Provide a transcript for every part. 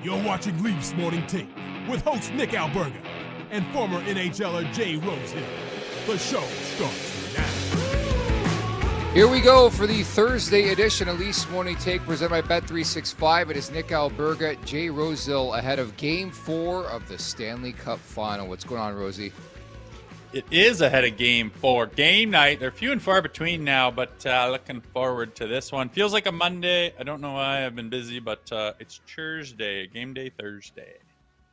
You're watching Leafs Morning Take with host Nick Alberga and former NHLer Jay Rosehill. The show starts now. Here we go for the Thursday edition of Leafs Morning Take presented by Bet365. It is Nick Alberga, Jay Rosehill ahead of Game 4 of the Stanley Cup Final. What's going on, Rosie? It is ahead of Game 4. Game night. They're few and far between now, but looking forward to this one. Feels like a Monday. I don't know why. I've been busy, but it's Thursday. Game day Thursday.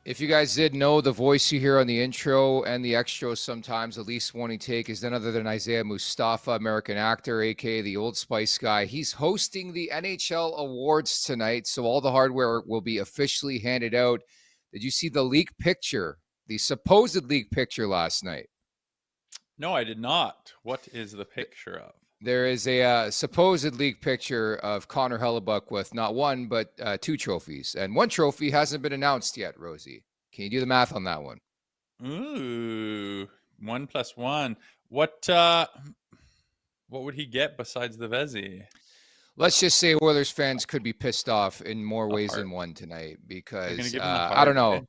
If you guys did know, the voice you hear on the intro and the extras sometimes, the Leafs Morning Take, is none other than Isaiah Mustafa, American actor, a.k.a. the Old Spice guy. He's hosting the NHL Awards tonight, so all the hardware will be officially handed out. Did you see the leaked picture, the supposed leaked picture last night? No, I did not. What is the picture of? There is a supposed leaked picture of Connor Hellebuyck with not one, but 2 trophies. And one trophy hasn't been announced yet, Rosie. Can you do the math on that one? Ooh, 1 + 1. What would he get besides the Vezzy? Let's just say Oilers fans could be pissed off in more ways than one tonight because, I don't know.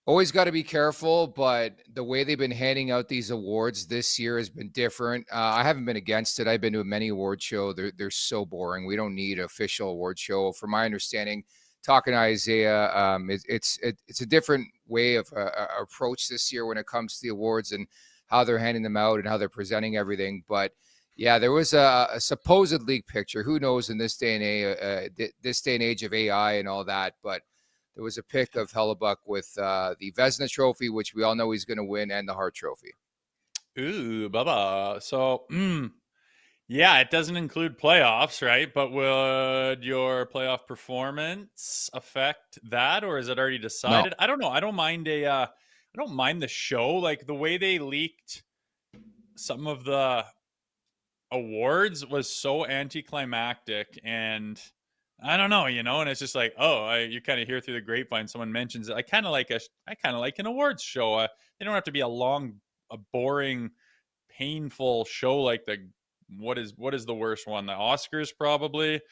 Always got to be careful, but the way they've been handing out these awards this year has been different. I haven't been against it. I've been to many award shows. They're so boring. We don't need an official award show. From my understanding, talking to Isaiah, it's a different way of approach this year when it comes to the awards and how they're handing them out and how they're presenting everything. But yeah, there was a supposed leaked picture. Who knows in this day and age of AI and all that, but there was a pic of Hellebuyck with the Vezina Trophy, which we all know he's going to win, and the Hart Trophy. Ooh, baba. So, yeah, it doesn't include playoffs, right? But would your playoff performance affect that, or is it already decided? No. I don't know. I don't mind I don't mind the show, like the way they leaked some of the awards was so anticlimactic and. I don't know, and it's just like, you kind of hear through the grapevine, someone mentions it. I kind of like an awards show. They don't have to be a boring, painful show like what is the worst one? The Oscars probably,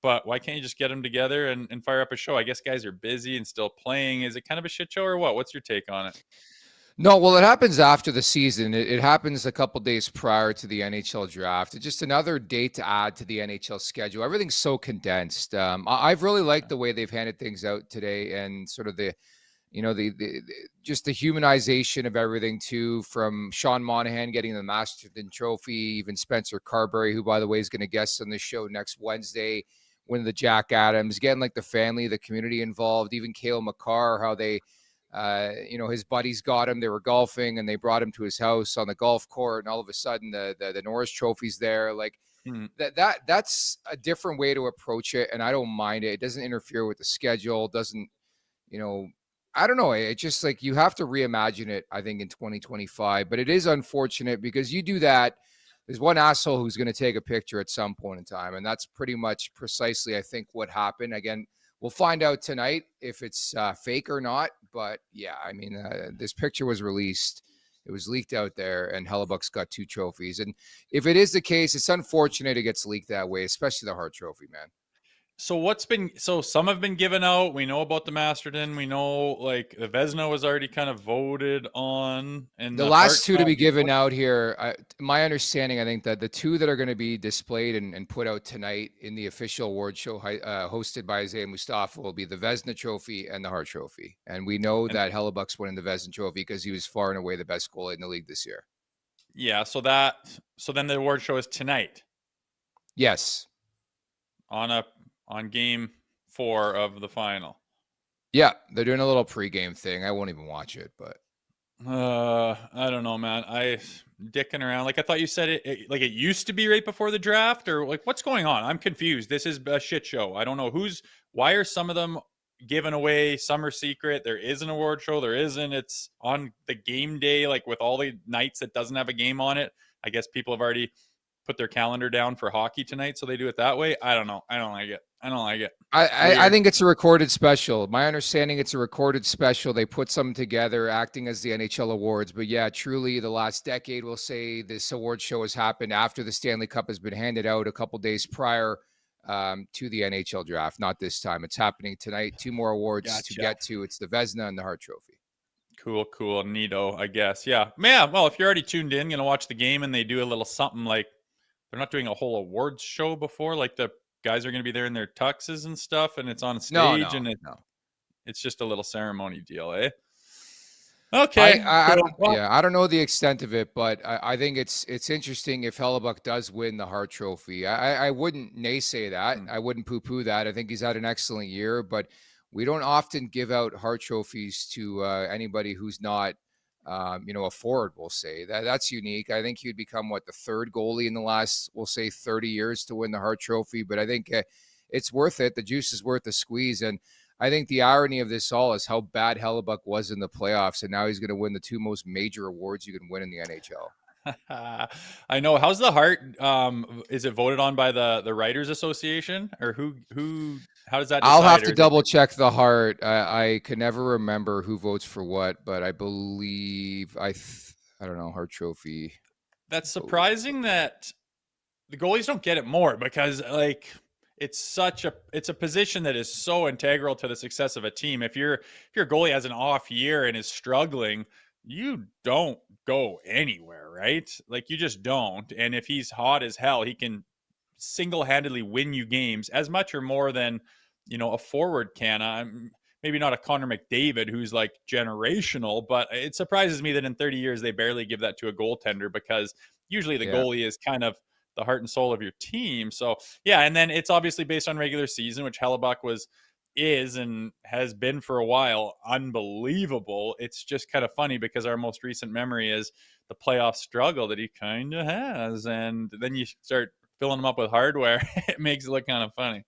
but why can't you just get them together and fire up a show? I guess guys are busy and still playing. Is it kind of a shit show or what? What's your take on it? No, well, it happens after the season. It happens a couple days prior to the NHL draft. It's just another date to add to the NHL schedule. Everything's so condensed. I've really liked the way they've handed things out today and sort of the just the humanization of everything too, from Sean Monahan getting the Masterton Trophy, even Spencer Carberry, who, by the way, is going to guest on the show next Wednesday, winning the Jack Adams, getting like the family, the community involved, even Cale Makar, how they his buddies got him. They were golfing and they brought him to his house on the golf court. And all of a sudden the Norris Trophy's there. Like that's a different way to approach it. And I don't mind it. It doesn't interfere with the schedule. Doesn't, I don't know. It's just like, you have to reimagine it, I think, in 2025, but it is unfortunate because you do that. There's one asshole who's going to take a picture at some point in time. And that's pretty much precisely, I think, what happened. Again, we'll find out tonight if it's fake or not. But yeah, I mean, this picture was released. It was leaked out there, and Hellebuyck's got 2 trophies. And if it is the case, it's unfortunate it gets leaked that way, especially the Hart Trophy, man. So some have been given out. We know about the Masterton. We know like the Vezina was already kind of voted on. And the last 2 to be given out here, my understanding, I think that the 2 that are going to be displayed and put out tonight in the official award show hosted by Isaiah Mustafa will be the Vezina Trophy and the Hart Trophy. And we know that Hellebuyck's winning the Vezina Trophy because he was far and away the best goalie in the league this year. Yeah, so then the award show is tonight. Yes. On Game 4 of the final. Yeah, they're doing a little pregame thing. I won't even watch it, but I don't know, man. I dicking around. Like I thought you said it like it used to be right before the draft, or like what's going on? I'm confused. This is a shit show. I don't know why are some of them given away? Some are secret. There is an award show. There isn't. It's on the game day, like with all the nights that doesn't have a game on it. I guess people have already put their calendar down for hockey tonight, so they do it that way. I don't know. I don't like it. I think it's a recorded special. My understanding, it's a recorded special. They put something together acting as the NHL awards. But yeah, truly the last decade, we'll say this award show has happened after the Stanley Cup has been handed out a couple days prior. to the NHL draft. Not this time. It's happening tonight. 2 more awards to Gotcha. get to. It's the Vezina and the Hart Trophy. Cool. Neato, I guess. Yeah. Man, well, if you're already tuned in, going to watch the game and they do a little something like they're not doing a whole awards show before, like the guys are going to be there in their tuxes and stuff, and it's on stage it's just a little ceremony deal, eh? Okay. I don't know the extent of it, but I think it's interesting if Hellebuyck does win the Hart Trophy. I wouldn't naysay that. I wouldn't poo-poo that. I think he's had an excellent year, but we don't often give out Hart Trophies to anybody who's not, a forward, we'll say. That's unique. I think he'd become, the third goalie in the last, we'll say, 30 years to win the Hart Trophy, but I think it's worth it. The juice is worth the squeeze, and I think the irony of this all is how bad Hellebuyck was in the playoffs, and now he's going to win the 2 most major awards you can win in the NHL. I know. How's the Hart? Is it voted on by the Writers Association, or who? How does that decide? I'll have to double check the Hart. I can never remember who votes for what, but I believe I don't know, Hart Trophy. That's surprising that the goalies don't get it more, because it's a position that is so integral to the success of a team. If your goalie has an off year and is struggling, you don't go anywhere, right? You just don't. And if he's hot as hell, he can single-handedly win you games as much or more than, a forward can. Maybe not a Connor McDavid, who's generational, but it surprises me that in 30 years they barely give that to a goaltender, because usually the goalie is kind of the heart and soul of your team. So yeah, and then it's obviously based on regular season, which Hellebuyck is and has been for a while unbelievable. It's just kind of funny because our most recent memory is the playoff struggle that he kind of has, and then you start filling him up with hardware. It makes it look kind of funny.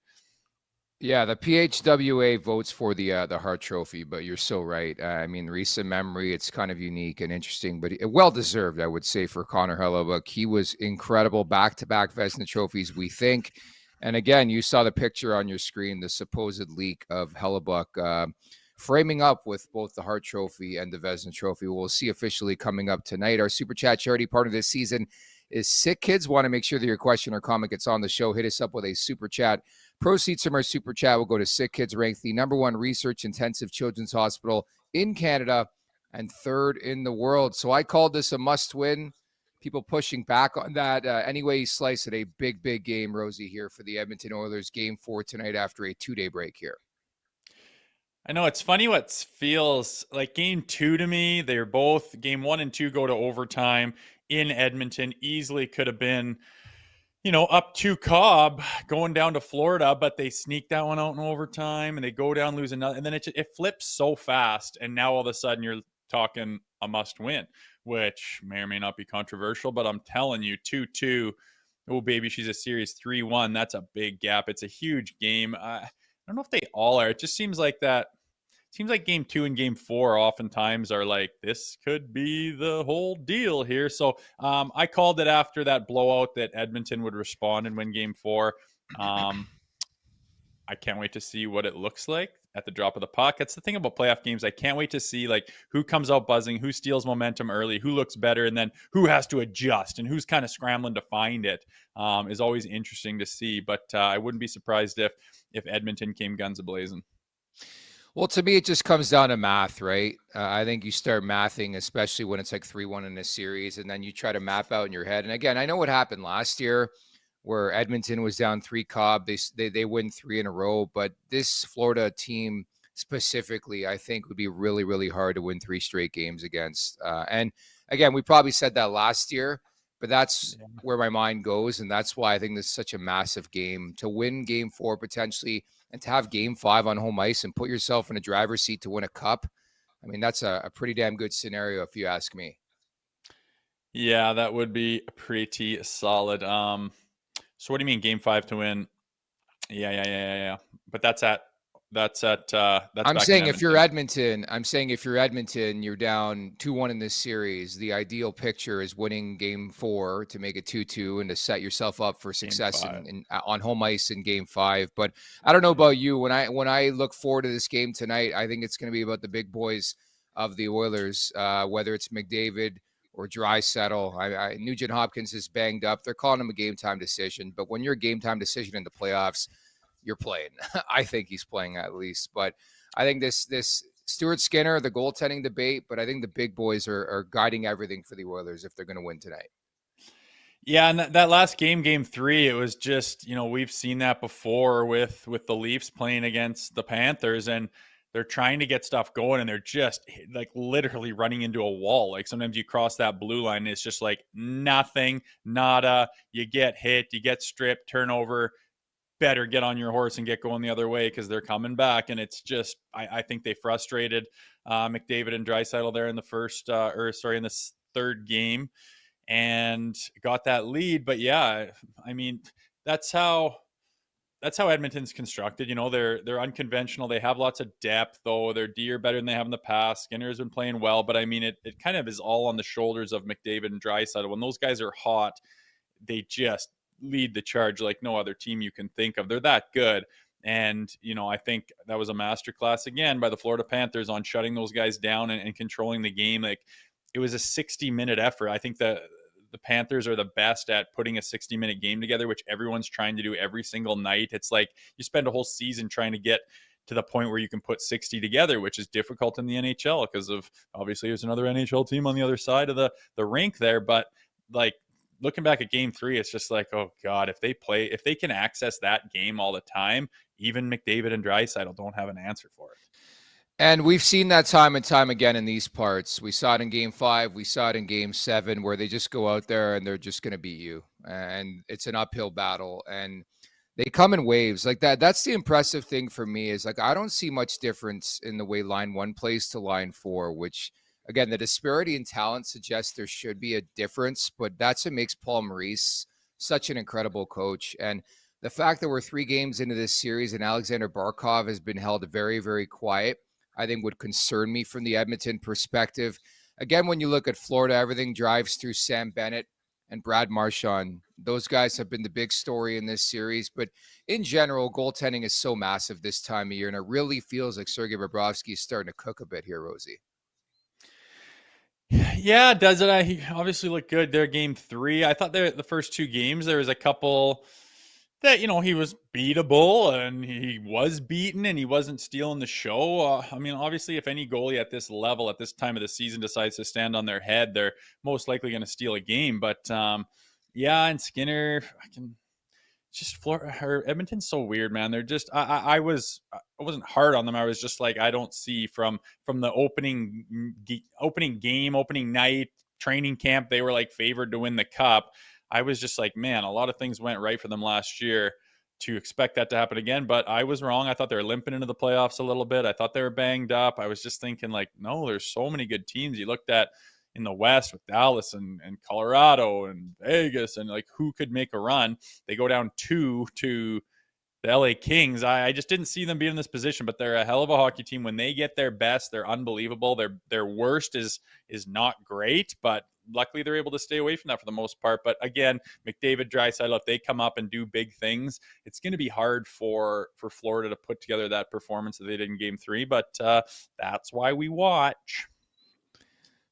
Yeah, the PHWA votes for the Hart Trophy, but you're so right. Recent memory, it's kind of unique and interesting, but well deserved, I would say, for Connor Hellebuyck. He was incredible, back-to-back Vezina trophies, we think. And again, you saw the picture on your screen, the supposed leak of Hellebuyck framing up with both the Hart Trophy and the Vezina Trophy. We'll see officially coming up tonight. Our Super Chat charity partner this season is Sick Kids. Want to make sure that your question or comment gets on the show. Hit us up with a Super Chat. Proceeds from our Super Chat will go to Sick Kids, ranked the #1 research-intensive children's hospital in Canada and 3rd in the world. So I called this a must-win. People pushing back on that. Any way you slice it, a big, big game, Rosie, here for the Edmonton Oilers. Game 4 tonight after a 2-day break here. I know, it's funny what feels like game 2 to me. They're both, game 1 and 2 go to overtime in Edmonton. Easily could have been, up to Cobb going down to Florida, but they sneak that one out in overtime and they go down, lose another. And then it flips so fast. And now all of a sudden you're talking a must win, which may or may not be controversial, but I'm telling you, 2-2. Oh, baby, she's a series. 3-1. That's a big gap. It's a huge game. I don't know if they all are. It just seems like that. Seems like game 2 and game 4 oftentimes are this could be the whole deal here. So I called it after that blowout that Edmonton would respond and win game 4. I can't wait to see what it looks like at the drop of the puck. That's the thing about playoff games. I can't wait to see who comes out buzzing, who steals momentum early, who looks better, and then who has to adjust and who's kind of scrambling to find it. Is always interesting to see. But I wouldn't be surprised if Edmonton came guns a-blazing. Well, to me, it just comes down to math, right? I think you start mathing, especially when it's 3-1 in a series, and then you try to map out in your head. And again, I know what happened last year where Edmonton was down 3 Cobb. They win 3 in a row, but this Florida team specifically, I think, would be really, really hard to win 3 straight games against. And again, we probably said that last year, but that's where my mind goes, and that's why I think this is such a massive game. To win game 4 potentially, and to have game 5 on home ice and put yourself in a driver's seat to win a cup, that's a pretty damn good scenario if you ask me. Yeah, that would be pretty solid. So what do you mean game 5 to win? Yeah. But that's I'm saying if you're Edmonton, you're down 2-1 in this series. The ideal picture is winning game 4 to make it 2-2 and to set yourself up for success on home ice in game 5. But I don't know about you. When I look forward to this game tonight, I think it's going to be about the big boys of the Oilers, whether it's McDavid or Draisaitl. Nugent Hopkins is banged up. They're calling him a game time decision. But when you're a game time decision in the playoffs, you're playing. I think he's playing at least. But I think this Stuart Skinner, the goaltending debate, but I think the big boys are guiding everything for the Oilers if they're going to win tonight. Yeah, and that last game, game 3, it was just, we've seen that before with the Leafs playing against the Panthers, and they're trying to get stuff going, and they're just like literally running into a wall. Like sometimes you cross that blue line, and it's just like nothing, nada. You get hit, you get stripped, turnover. Better get on your horse and get going the other way because they're coming back. And it's just, I think they frustrated McDavid and Draisaitl there in the in this third game, and got that lead. But yeah, I mean, that's how Edmonton's constructed. They're unconventional. They have lots of depth, though. Their D are better than they have in the past. Skinner's been playing well, but I mean, it kind of is all on the shoulders of McDavid and Draisaitl. When those guys are hot, they just lead the charge like no other team you can think of. They're that good. And, I think that was a masterclass again by the Florida Panthers on shutting those guys down and controlling the game. Like, it was a 60-minute effort. I think the Panthers are the best at putting a 60-minute game together, which everyone's trying to do every single night. It's like you spend a whole season trying to get to the point where you can put 60 together, which is difficult in the NHL because of obviously there's another NHL team on the other side of the rink there. But like looking back at game 3, it's just like, oh God, if they can access that game all the time, even McDavid and Draisaitl don't have an answer for it. And we've seen that time and time again in these parts. We saw it in game 5. We saw it in game 7 where they just go out there and they're just going to beat you. And it's an uphill battle. And they come in waves like that. That's the impressive thing for me is like, I don't see much difference in the way line 1 plays to line 4, which again, the disparity in talent suggests there should be a difference, but that's what makes Paul Maurice such an incredible coach. And the fact that we're 3 games into this series and Alexander Barkov has been held very, very quiet, I think would concern me from the Edmonton perspective. Again, when you look at Florida, everything drives through Sam Bennett and Brad Marchand. Those guys have been the big story in this series. But in general, goaltending is so massive this time of year, and it really feels like Sergei Bobrovsky is starting to cook a bit here, Rosie. Yeah, does it? He obviously looked good there, game 3. I thought the first 2 games, there was a couple that, he was beatable and he was beaten and he wasn't stealing the show. I mean, obviously, if any goalie at this level, at this time of the season decides to stand on their head, they're most likely going to steal a game. But yeah, and Skinner, Edmonton's so weird, man. They're just, I wasn't hard on them. I was just like, I don't see from the opening night, training camp, they were like favored to win the cup. I was just like, man, a lot of things went right for them last year to expect that to happen again. But I was wrong. I thought they were limping into the playoffs a little bit. I thought they were banged up. I was just thinking like, no, there's so many good teams. You looked at in the West with Dallas and Colorado and Vegas and like who could make a run. They go down 2 to the LA Kings. I just didn't see them being in this position, but they're a hell of a hockey team. When they get their best, they're unbelievable. Their worst is not great, but luckily they're able to stay away from that for the most part. But again, McDavid, Draisaitl, if they come up and do big things, it's going to be hard for Florida to put together that performance that they did in game 3. But that's why we watch.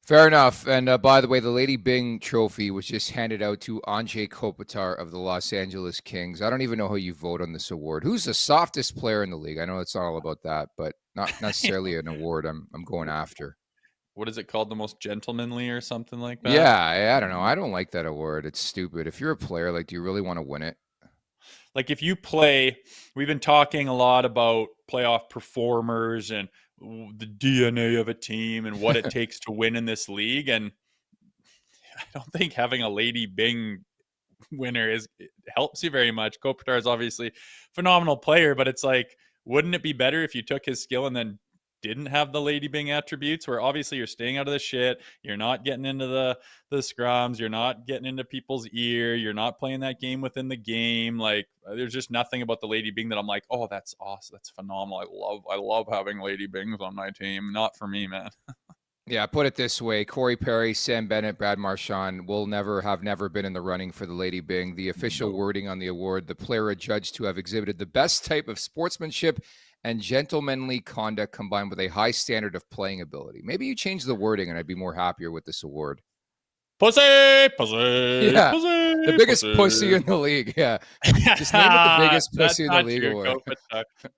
Fair enough. And by the way, the Lady Byng trophy was just handed out to Anze Kopitar of the Los Angeles Kings. I don't even know how you vote on this award. Who's the softest player in the league? I know it's not all about that, but not necessarily an award I'm going after. What is it called? The most gentlemanly or something like that? Yeah, I don't know. I don't like that award. It's stupid. If you're a player, like, do you really want to win it? Like if you play, we've been talking a lot about playoff performers and the DNA of a team and what it takes to win in this league. And I don't think having a Lady Byng winner helps you very much. Kopitar is obviously a phenomenal player, but it's like, wouldn't it be better if you took his skill and then didn't have the Lady Byng attributes, where obviously you're staying out of the shit, you're not getting into the scrums, you're not getting into people's ear, you're not playing that game within the game. Like there's just nothing about the Lady Byng that I'm like, oh, that's awesome, that's phenomenal. I love having Lady Byngs on my team. Not for me, man. Yeah, put it this way. Corey Perry, Sam Bennett, Brad Marchand will never been in the running for the Lady Byng. The official wording on the award, the player adjudged to have exhibited the best type of sportsmanship and gentlemanly conduct combined with a high standard of playing ability. Maybe you change the wording and I'd be more happier with this award. Pussy. Yeah, the biggest pussy in the league. Yeah, just name it the biggest That's pussy in the not league true. award.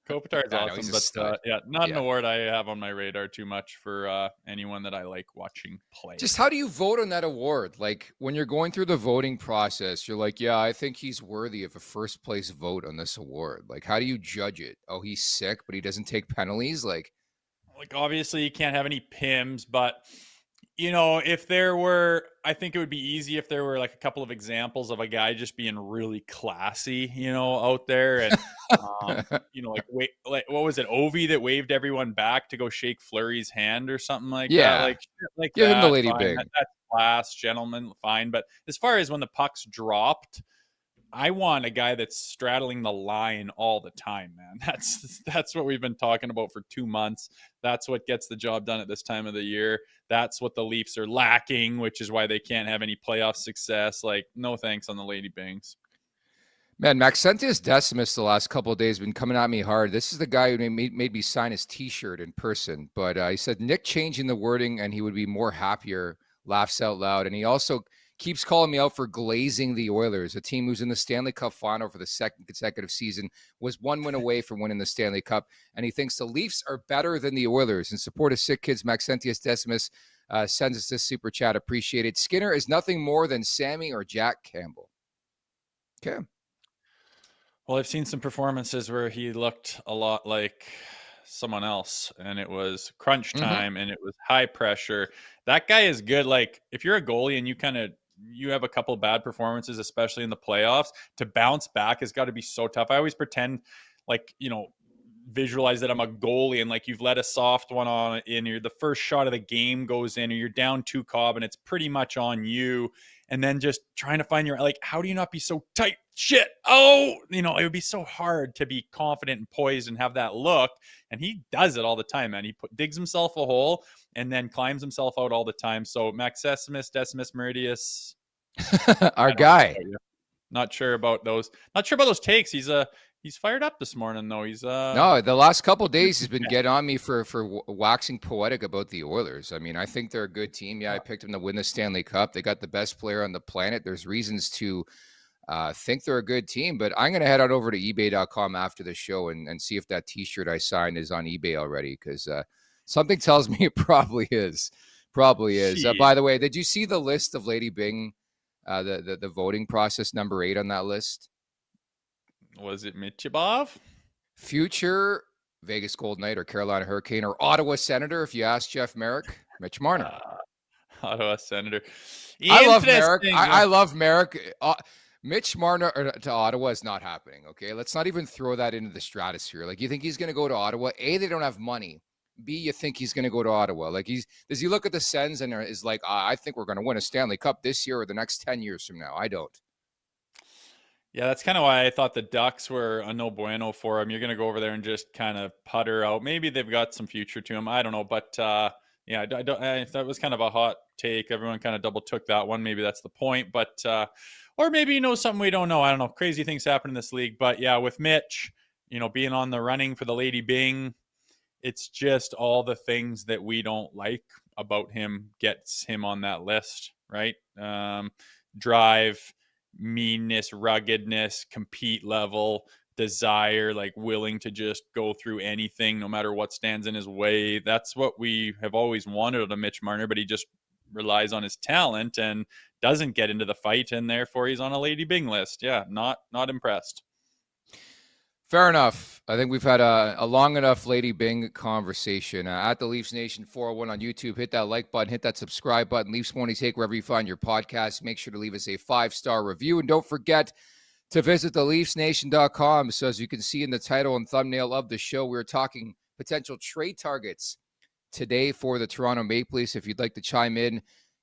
Kopitar is I know he's awesome, a but stud. yeah, not an Yeah. award I have on my radar too much for anyone that I like watching play. Just how do you vote on that award? Like when you're going through the voting process, you're like, yeah, I think he's worthy of a first place vote on this award. Like, how do you judge it? Oh, he's sick, but he doesn't take penalties. Like Obviously you can't have any pims, but if there were, I think it would be easy if there were like a couple of examples of a guy just being really classy, out there. And, what was it? Ovi that waved everyone back to go shake Fleury's hand or something like that. yeah, Like give him the that. Lady Fine. Byng. That's class, gentlemen. Fine. But as far as when the puck's dropped, I want a guy that's straddling the line all the time, man. That's what we've been talking about for 2 months. That's what gets the job done at this time of the year. That's what the Leafs are lacking, which is why they can't have any playoff success. Like, no thanks on the Lady Bings. Man, Maxentius Decimus the last couple of days been coming at me hard. This is the guy who made me sign his T-shirt in person. But he said Nick changing the wording and he would be more happier, laughs out loud. And he also keeps calling me out for glazing the Oilers, a team who's in the Stanley Cup Final for the second consecutive season, was 1 win away from winning the Stanley Cup. And he thinks the Leafs are better than the Oilers. In support of Sick Kids, Maxentius Decimus sends us this super chat. Appreciated. Skinner is nothing more than Sammy or Jack Campbell. Okay. Well, I've seen some performances where he looked a lot like someone else, and it was crunch time and it was high pressure. That guy is good. Like, if you're a goalie and you have a couple of bad performances, especially in the playoffs, to bounce back has got to be so tough. I always pretend like, visualize that I'm a goalie and like you've let a soft one on in, the first shot of the game goes in, or you're down 2 Cobb and it's pretty much on you. And then just trying to find like, how do you not be so tight? Shit. Oh, it would be so hard to be confident and poised and have that look. And he does it all the time, man. He digs himself a hole and then climbs himself out all the time. So Decimus Meridius, our guy. Not sure about those takes. He's fired up this morning, though. No, the last couple of days he's been getting on me for waxing poetic about the Oilers. I mean, I think they're a good team. Yeah, I picked them to win the Stanley Cup. They got the best player on the planet. There's reasons to think they're a good team, but I'm going to head on over to ebay.com after the show and see if that T-shirt I signed is on eBay already, because something tells me it probably is. Probably is. By the way, did you see the list of Lady Byng, the voting process, number 8 on that list? Was it Michibov? Future Vegas Golden Knight or Carolina Hurricane or Ottawa Senator, if you ask Jeff Merrick, Mitch Marner. Ottawa Senator. I love Merrick. I love Merrick. Mitch Marner to Ottawa is not happening, okay? Let's not even throw that into the stratosphere. Like, you think he's going to go to Ottawa? A, they don't have money. B, you think he's going to go to Ottawa? Like, does he look at the Sens and is like, I think we're going to win a Stanley Cup this year or the next 10 years from now? I don't. Yeah, that's kind of why I thought the Ducks were a no bueno for him. You're going to go over there and just kind of putter out. Maybe they've got some future to him. I don't know. But yeah, that was kind of a hot take. Everyone kind of double took that one. Maybe that's the point. But or maybe you know something we don't know. I don't know. Crazy things happen in this league. But yeah, with Mitch, being on the running for the Lady Byng, it's just all the things that we don't like about him gets him on that list, right? Drive, meanness, ruggedness, compete level, desire, like willing to just go through anything no matter what stands in his way. That's what we have always wanted out of Mitch Marner, but he just relies on his talent and doesn't get into the fight, and therefore he's on a Lady Byng list. Yeah, not impressed. Fair enough. I think we've had a long enough Lady Byng conversation. At the Leafs Nation 401 on YouTube, hit that like button, hit that subscribe button. Leafs Morning Take wherever you find your podcast. Make sure to leave us a 5-star review. And don't forget to visit theleafsnation.com. So as you can see in the title and thumbnail of the show, we're talking potential trade targets today for the Toronto Maple Leafs. If you'd like to chime in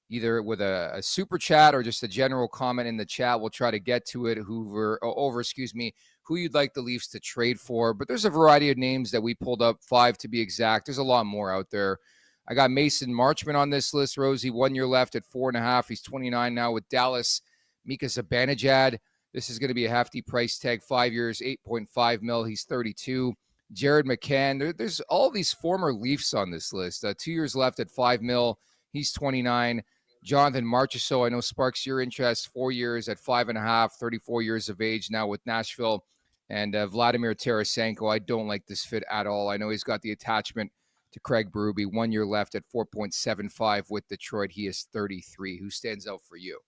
either with a super chat or just a general comment in the chat, we'll try to get to it. Who you'd like the Leafs to trade for. But there's a variety of names that we pulled up, 5 to be exact. There's a lot more out there. I got Mason Marchment on this list, Rosie. 1 year left at 4.5. He's 29 now with Dallas. Mika Zibanejad. This is going to be a hefty price tag. 5 years, $8.5 million. He's 32. Jared McCann. There's all these former Leafs on this list. 2 years left at $5 million. He's 29. Jonathan Marchessault, I know sparks your interest. 4 years at 5.5, 34 years of age now with Nashville. And Vladimir Tarasenko, I don't like this fit at all. I know he's got the attachment to Craig Berube. 1 year left at 4.75 with Detroit. He is 33. Who stands out for you?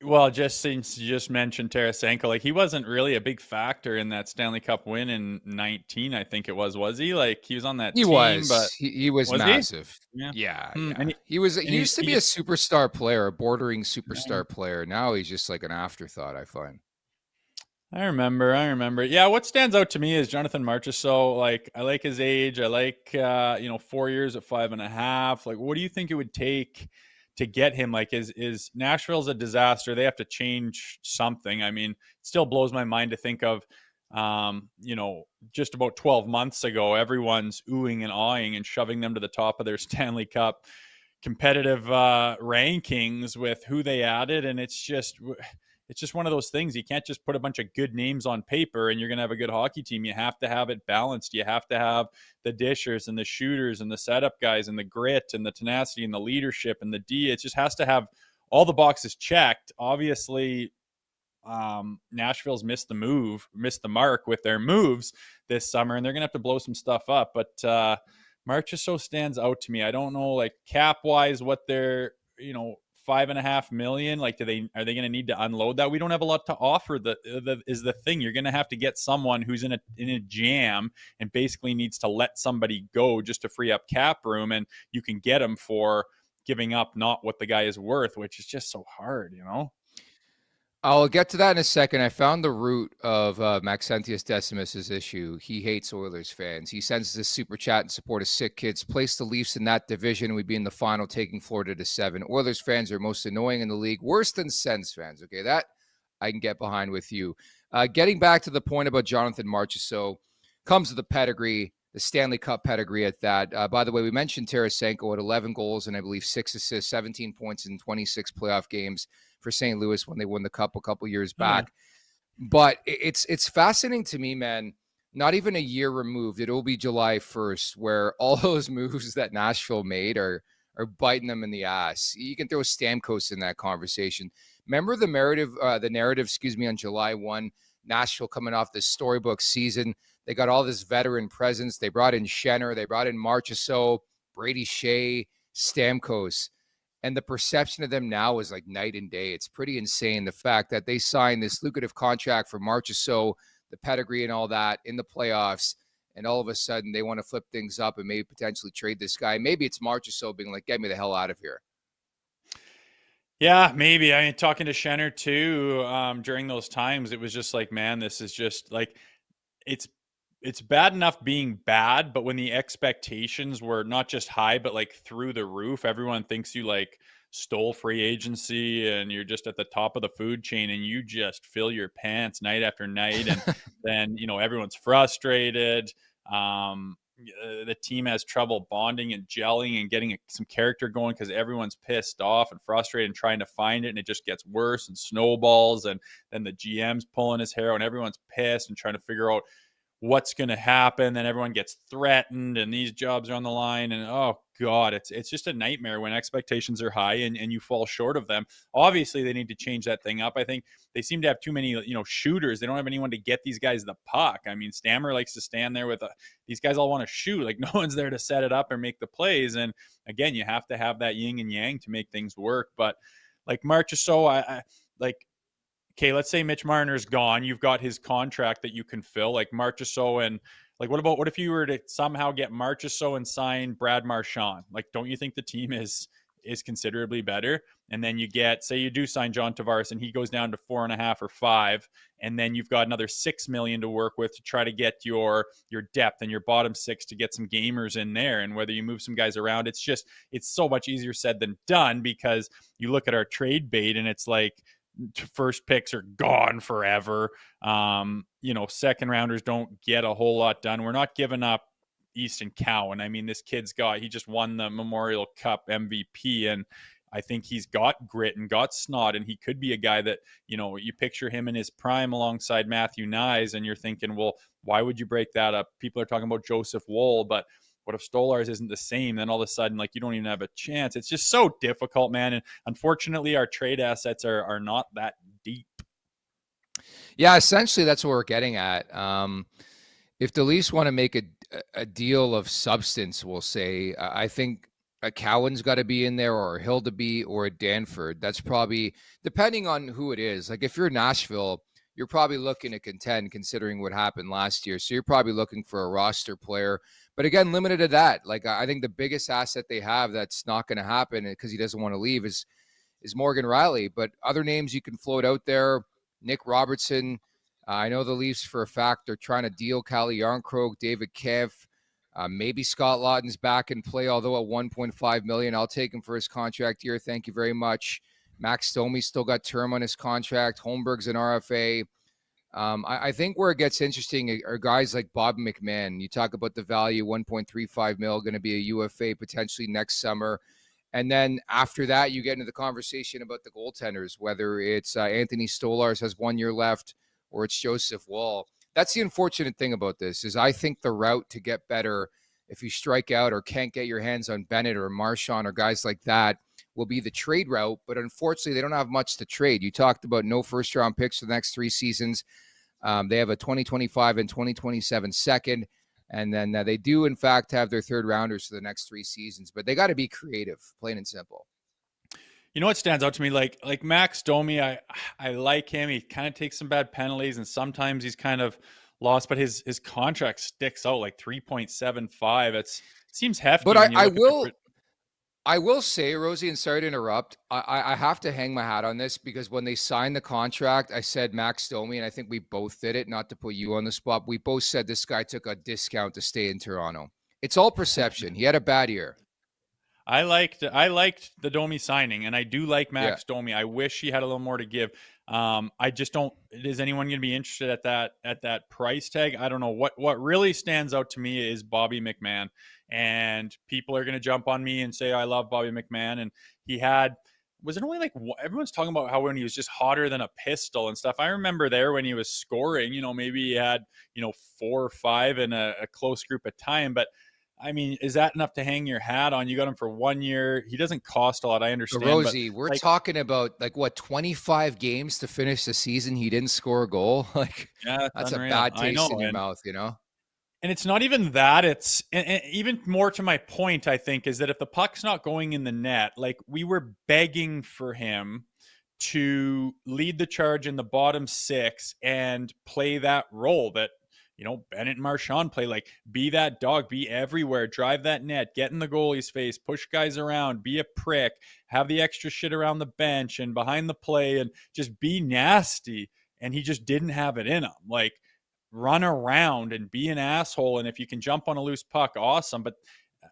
Well, just since you just mentioned Tarasenko, like he wasn't really a big factor in that Stanley Cup win in 19, I think it was he? Like he was on that He team, was. but He was massive. Yeah. Yeah. And He used to be a superstar player, a bordering superstar Yeah. player. Now he's just like an afterthought, I find. I remember. Yeah, what stands out to me is Jonathan Marchessault. Like, I like his age. I like, 4 years at 5.5. Like, what do you think it would take to get him? Like, is Nashville's a disaster? They have to change something. I mean, it still blows my mind to think of, just about 12 months ago, everyone's oohing and awing and shoving them to the top of their Stanley Cup competitive rankings with who they added. And it's just one of those things. You can't just put a bunch of good names on paper and you're going to have a good hockey team. You have to have it balanced. You have to have the dishers and the shooters and the setup guys and the grit and the tenacity and the leadership and the D. It just has to have all the boxes checked. Obviously, Nashville's missed the mark with their moves this summer, and they're going to have to blow some stuff up. But Marchessault stands out to me. I don't know, like cap-wise, what they're, $5.5 million. Like, are they going to need to unload that? We don't have a lot to offer. Is the thing. You're going to have to get someone who's in a jam and basically needs to let somebody go just to free up cap room, and you can get them for giving up not what the guy is worth, which is just so hard, I'll get to that in a second. I found the root of Maxentius Decimus's issue. He hates Oilers fans. He sends this super chat in support of sick kids. Place the Leafs in that division. We'd be in the final, taking Florida to 7. Oilers fans are most annoying in the league, worse than Sens fans. Okay, that I can get behind with you. Getting back to the point about Jonathan Marchessault, comes with the pedigree, the Stanley Cup pedigree at that. By the way, we mentioned Tarasenko at 11 goals and I believe 6 assists, 17 points in 26 playoff games for St. Louis when they won the Cup a couple years back. But it's fascinating to me, man, not even a year removed. It'll be July 1st where all those moves that Nashville made are biting them in the ass. You can throw Stamkos in that conversation. Remember the narrative, on July 1, Nashville coming off this storybook season. They got all this veteran presence. They brought in Schenner. They brought in Marchessault, Brady Shea, Stamkos. And the perception of them now is like night and day. It's pretty insane. The fact that they signed this lucrative contract for Marchessault, the pedigree and all that in the playoffs, and all of a sudden they want to flip things up and maybe potentially trade this guy. Maybe it's Marchessault being like, get me the hell out of here. Yeah, maybe. I mean, talking to Schenner too, during those times, it was just like, man, this is just like, it's bad enough being bad, but when the expectations were not just high, but like through the roof, everyone thinks you like stole free agency and you're just at the top of the food chain and you just fill your pants night after night. And then, everyone's frustrated. The team has trouble bonding and gelling and getting some character going because everyone's pissed off and frustrated and trying to find it. And it just gets worse and snowballs. And then the GM's pulling his hair out and everyone's pissed and trying to figure out what's going to happen. Then everyone gets threatened and these jobs are on the line. And oh God, it's just a nightmare when expectations are high and you fall short of them. Obviously they need to change that thing up. I think they seem to have too many, shooters. They don't have anyone to get these guys the puck. I mean, Stammer likes to stand there with these guys all want to shoot. Like no one's there to set it up or make the plays. And again, you have to have that yin and yang to make things work. But like Marchessault, I okay, let's say Mitch Marner's gone. You've got his contract that you can fill, like Marchessault, and like what if you were to somehow get Marchessault and sign Brad Marchand? Like, don't you think the team is considerably better? And then you get, say you do sign John Tavares and he goes down to 4.5 or 5, and then you've got another $6 million to work with to try to get your depth and your bottom 6 to get some gamers in there. And whether you move some guys around, it's so much easier said than done, because you look at our trade bait and it's like, first picks are gone forever. Second rounders don't get a whole lot done. We're not giving up Easton Cowan. I mean, this kid's he just won the Memorial Cup MVP, and I think he's got grit and got snot, and he could be a guy that, you picture him in his prime alongside Matthew Nyes, and you're thinking, well, why would you break that up? People are talking about Joseph Woll, but What if Stolarz isn't the same? Then all of a sudden, like, you don't even have a chance. It's just so difficult, man. And unfortunately, our trade assets are not that deep. Yeah, essentially that's what we're getting at. If the Leafs want to make a deal of substance, we'll say, I think a Cowan's got to be in there, or a Hellebuyck, or a Danford. That's probably, depending on who it is. Like if you're Nashville, you're probably looking to contend considering what happened last year. So you're probably looking for a roster player. But again, limited to that. Like I think the biggest asset they have that's not going to happen because he doesn't want to leave is Morgan Riley. But other names you can float out there, Nick Robertson. I know the Leafs for a fact are trying to deal Calle Jarnkrok, David Kev. Maybe Scott Laughton's back in play, although at $1.5 million, I'll take him for his contract year. Thank you very much. Max Domi still got term on his contract. Holmberg's an RFA. I think where it gets interesting are guys like Bob McMahon. You talk about the value, $1.35 million, going to be a UFA potentially next summer. And then after that, you get into the conversation about the goaltenders, whether it's Anthony Stolarz has 1 year left or it's Joseph Woll. That's the unfortunate thing about this is I think the route to get better if you strike out or can't get your hands on Bennett or Marchand or guys like that will be the trade route. But unfortunately, they don't have much to trade. You talked about no first-round picks for the next 3 seasons. They have a 2025 and 2027 second. And then they do, in fact, have their third rounders for the next 3 seasons. But they got to be creative, plain and simple. You know what stands out to me? Like Max Domi, I like him. He kind of takes some bad penalties, and sometimes he's kind of lost. But his contract sticks out like 3.75. It seems hefty. But I will say, Rosie, and sorry to interrupt, I have to hang my hat on this because when they signed the contract, I said Max Domi, and I think we both did it, not to put you on the spot. We both said this guy took a discount to stay in Toronto. It's all perception. He had a bad year. I liked the Domi signing, and I do like Max Domi. I wish he had a little more to give. I just don't. Is anyone going to be interested at that price tag? I don't know. What really stands out to me is Bobby McMahon, and people are going to jump on me and say I love Bobby McMahon, and was it only like everyone's talking about how when he was just hotter than a pistol and stuff. I remember there when he was scoring, maybe he had 4 or 5 in a close group of time, but. I mean, is that enough to hang your hat on? You got him for 1 year. He doesn't cost a lot. I understand. Rosie, we're talking about 25 games to finish the season. He didn't score a goal. That's unreal. A bad taste in your mouth, And it's not even that. It's and even more to my point, I think, is that if the puck's not going in the net, we were begging for him to lead the charge in the bottom 6 and play that role that, Bennett and Marchand play, be that dog, be everywhere, drive that net, get in the goalie's face, push guys around, be a prick, have the extra shit around the bench and behind the play and just be nasty. And he just didn't have it in him. Run around and be an asshole. And if you can jump on a loose puck, awesome. But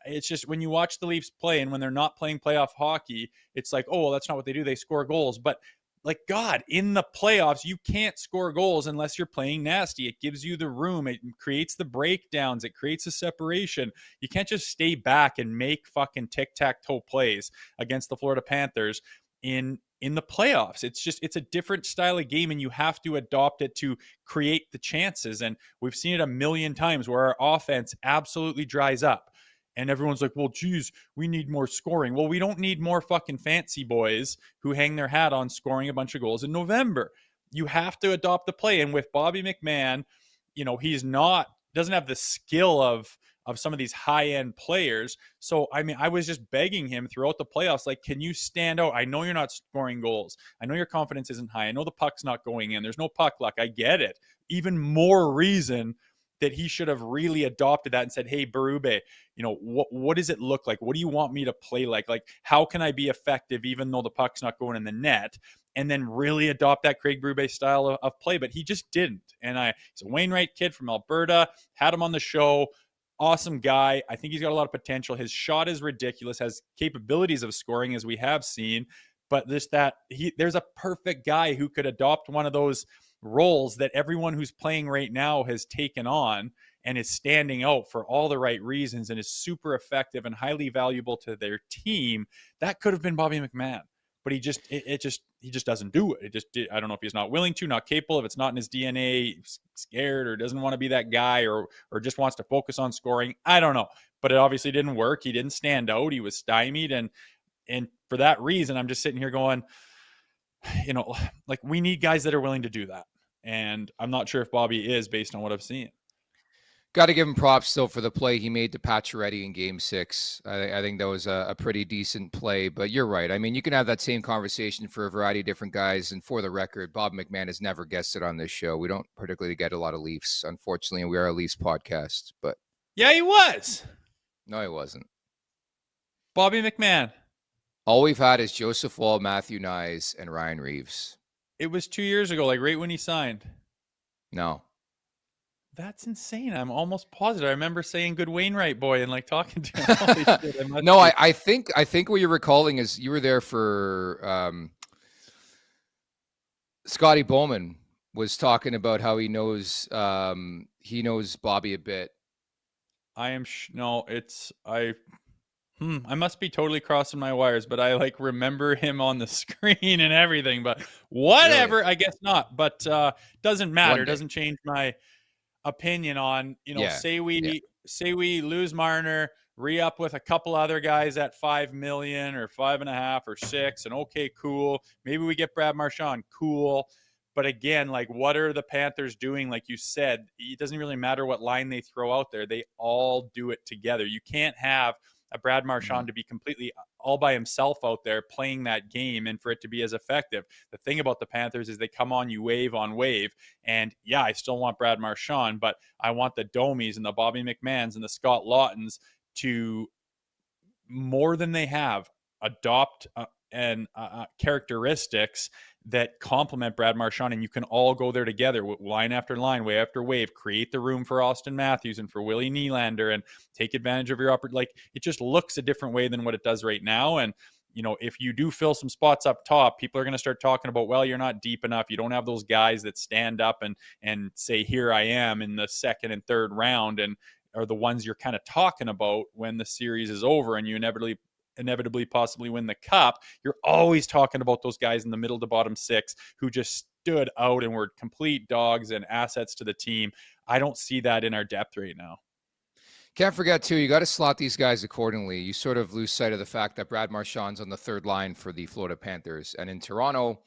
it's just when you watch the Leafs play and when they're not playing playoff hockey, it's that's not what they do. They score goals. But God, in the playoffs, you can't score goals unless you're playing nasty. It gives you the room. It creates the breakdowns. It creates a separation. You can't just stay back and make fucking tic-tac-toe plays against the Florida Panthers in the playoffs. It's a different style of game, and you have to adopt it to create the chances. And we've seen it a million times where our offense absolutely dries up. And everyone's like, well, geez, we need more scoring. Well, we don't need more fucking fancy boys who hang their hat on scoring a bunch of goals in November. You have to adopt the play. And with Bobby McMahon, he's doesn't have the skill of some of these high-end players. So, I mean, I was just begging him throughout the playoffs, can you stand out? I know you're not scoring goals. I know your confidence isn't high. I know the puck's not going in. There's no puck luck. I get it. Even more reason that he should have really adopted that and said, hey, Berube, what does it look like? What do you want me to play like? How can I be effective even though the puck's not going in the net? And then really adopt that Craig Berube style of play. But he just didn't. And he's a Wainwright kid from Alberta, had him on the show. Awesome guy. I think he's got a lot of potential. His shot is ridiculous, has capabilities of scoring as we have seen. But there's a perfect guy who could adopt one of those roles that everyone who's playing right now has taken on and is standing out for all the right reasons and is super effective and highly valuable to their team. That could have been Bobby McMahon, but he just doesn't do it. I don't know if he's not willing to, not capable, if it's not in his DNA, scared or doesn't want to be that guy, or just wants to focus on scoring. I don't know, but it obviously didn't work. He didn't stand out. He was stymied, and for that reason, I'm just sitting here going, like, we need guys that are willing to do that. And I'm not sure if Bobby is, based on what I've seen. Got to give him props still for the play he made to Pacioretty in Game 6. I think that was a pretty decent play. But you're right. I mean, you can have that same conversation for a variety of different guys. And for the record, Bob McMahon has never guested on this show. We don't particularly get a lot of Leafs, unfortunately, and we are a Leafs podcast. But yeah, he was. No, he wasn't. Bobby McMahon. All we've had is Joseph Woll, Matthew Nyes, and Ryan Reeves. It was 2 years ago, like right when he signed. No. That's insane. I'm almost positive. I remember saying "Good Wainwright boy" and like talking to him. Holy shit, no, I think what you're recalling is you were there for Scotty Bowman was talking about how he knows Bobby a bit. I must be totally crossing my wires, but I like remember him on the screen and everything, but whatever, really? I guess not, but doesn't matter. Doesn't change my opinion on, say we lose Marner, re-up with a couple other guys at $5 million or 5.5 or 6, and okay, cool. Maybe we get Brad Marchand, cool. But again, like, what are the Panthers doing? Like you said, it doesn't really matter what line they throw out there. They all do it together. You can't have a Brad Marchand to be completely all by himself out there playing that game and for it to be as effective. The thing about the Panthers is they come on you wave on wave. And yeah, I still want Brad Marchand, but I want the Domies and the Bobby McMahons and the Scott Laughtons to, more than they have, adopt characteristics that complement Brad Marchand, and you can all go there together, line after line, wave after wave, create the room for Austin Matthews and for Willie Nylander, and take advantage of your like, it just looks a different way than what it does right now. And if you do fill some spots up top, people are going to start talking about, well, you're not deep enough. You don't have those guys that stand up and say, here I am in the second and third round, and are the ones you're kind of talking about when the series is over and you inevitably possibly win the cup. You're always talking about those guys in the middle to bottom six who just stood out and were complete dogs and assets to the team. I don't see that in our depth right now. Can't forget, too, you got to slot these guys accordingly. You sort of lose sight of the fact that Brad Marchand's on the third line for the Florida Panthers. And in Toronto,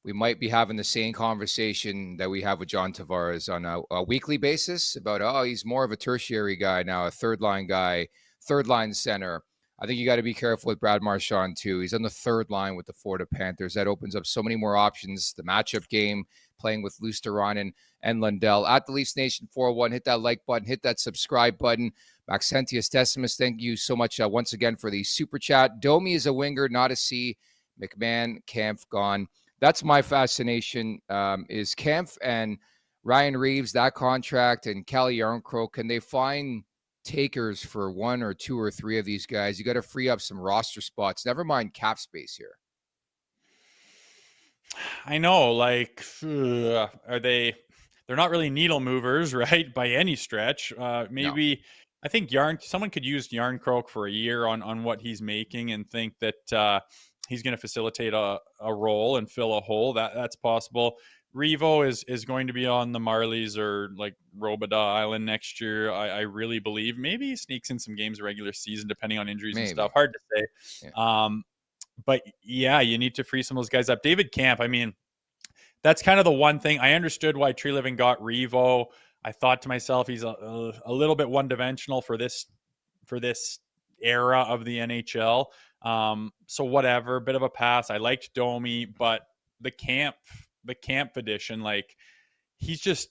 we might be having the same conversation that we have with John Tavares on a weekly basis about, he's more of a tertiary guy now, a third-line guy, third-line center. I think you got to be careful with Brad Marchand, too. He's on the third line with the Florida Panthers. That opens up so many more options. The matchup game, playing with Lusteron and Lundell. At the Leafs Nation 401, hit that like button, hit that subscribe button. Maxentius Decimus, thank you so much once again for the super chat. Domi is a winger, not a C. McMahon, Kampf, gone. That's my fascination, is Kampf and Ryan Reeves, that contract, and Calle Jarnkrok. Can they find takers for one or two or three of these guys? You got to free up some roster spots. Never mind cap space here. I know, like, are they? They're not really needle movers, right? By any stretch. Maybe. No. I think someone could use Jarnkrok for a year on what he's making and think that he's going to facilitate a role and fill a hole. That's possible. Revo is going to be on the Marlies or like Robida Island next year. I really believe. Maybe he sneaks in some games regular season, depending on injuries and stuff. Hard to say. Yeah. But yeah, you need to free some of those guys up. David Kampf, I mean, that's kind of the one thing. I understood why Tree Living got Revo. I thought to myself, he's a little bit one-dimensional for this era of the NHL. So whatever, bit of a pass. I liked Domi, but the Camp edition, like he's just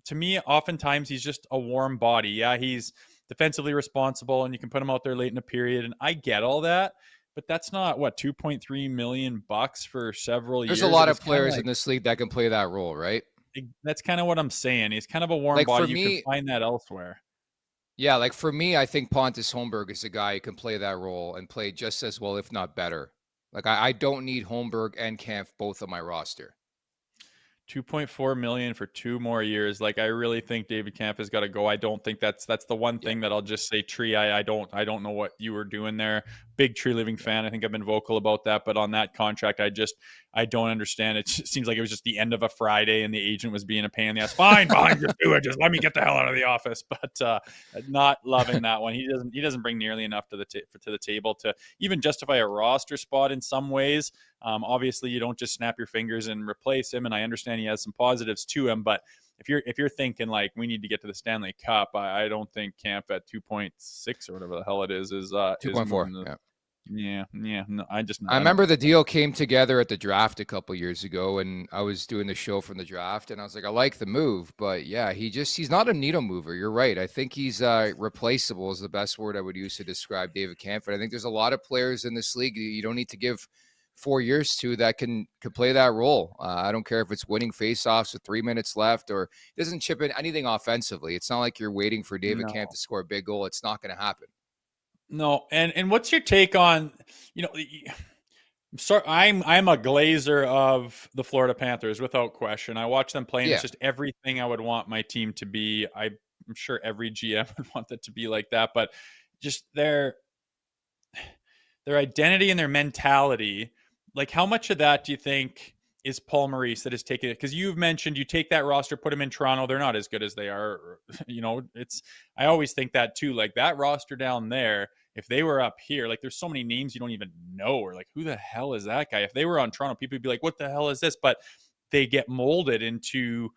to me, oftentimes he's just a warm body. Yeah, he's defensively responsible and you can put him out there late in a period, and I get all that, but that's not $2.3 million for several years. There's a lot of players in this league that can play that role, right? That's kind of what I'm saying. He's kind of a warm body. You can find that elsewhere. Yeah, like for me, I think Pontus Holmberg is a guy who can play that role and play just as well, if not better. Like I don't need Holmberg and Kampf both on my roster. 2.4 million for 2 more years. Like, I really think David Kampf has got to go. I don't think that's the one thing that I'll just say, Tree. I don't know what you were doing there. Big Tree Living fan. I think I've been vocal about that, but on that contract, I don't understand. It just seems like it was just the end of a Friday and the agent was being a pain in the ass. Fine, just do it. Just let me get the hell out of the office. But not loving that one. He doesn't bring nearly enough to the table to even justify a roster spot in some ways. Obviously, you don't just snap your fingers and replace him, and I understand he has some positives to him. But if you're thinking like we need to get to the Stanley Cup, I don't think Camp at 2.6 or whatever the hell it is 2.4. Yeah. No, I remember the deal came together at the draft a couple years ago, and I was doing the show from the draft, and I was like, I like the move, but yeah, he's not a needle mover. You're right. I think he's replaceable is the best word I would use to describe David Kampf. I think there's a lot of players in this league you don't need to give 4 years to that can play that role. I don't care if it's winning faceoffs with 3 minutes left or doesn't chip in anything offensively. It's not like you're waiting for David Kampf to score a big goal. It's not going to happen. No, and what's your take on, I'm a glazer of the Florida Panthers without question. I watch them play, and it's just everything I would want my team to be. I'm sure every GM would want it to be like that, but just their identity and their mentality, like how much of that do you think is Paul Maurice that is taking it? Because you've mentioned you take that roster, put them in Toronto, they're not as good as they are. I always think that too. Like that roster down there, if they were up here, like there's so many names you don't even know, or like who the hell is that guy? If they were on Toronto, people would be like, what the hell is this? But they get molded into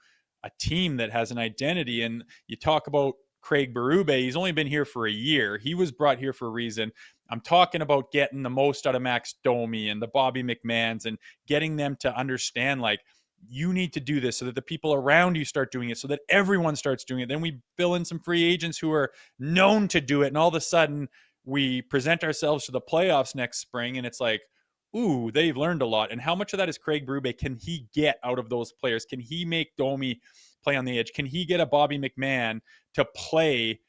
a team that has an identity. And you talk about Craig Berube, he's only been here for a year. He was brought here for a reason. I'm talking about getting the most out of Max Domi and the Bobby McMahons and getting them to understand, like, you need to do this so that the people around you start doing it, so that everyone starts doing it. Then we fill in some free agents who are known to do it. And all of a sudden we present ourselves to the playoffs next spring. And it's like, ooh, they've learned a lot. And how much of that is Craig Berube? Can he get out of those players? Can he make Domi play on the edge? Can he get a Bobby McMahon to play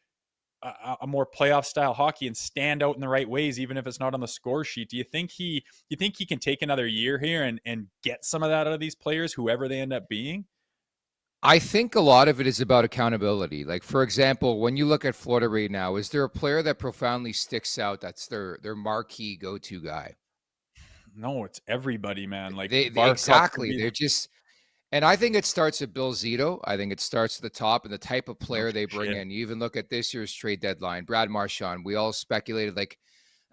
a more playoff style hockey and stand out in the right ways, even if it's not on the score sheet? Do you think he can take another year here and get some of that out of these players, whoever they end up being? I think a lot of it is about accountability. Like, for example, when you look at Florida right now, is there a player that profoundly sticks out that's their marquee go-to guy? No, it's everybody, man. Like exactly. They're just, and I think it starts at Bill Zito. I think it starts at the top and the type of player they bring in. You even look at this year's trade deadline, Brad Marchand. We all speculated, like,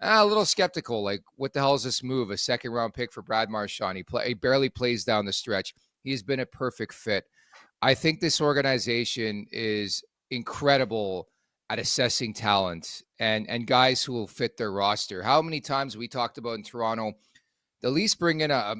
a little skeptical, like, what the hell is this move? A second-round pick for Brad Marchand. He barely plays down the stretch. He's been a perfect fit. I think this organization is incredible at assessing talent and guys who will fit their roster. How many times we talked about in Toronto, the Leafs bring in a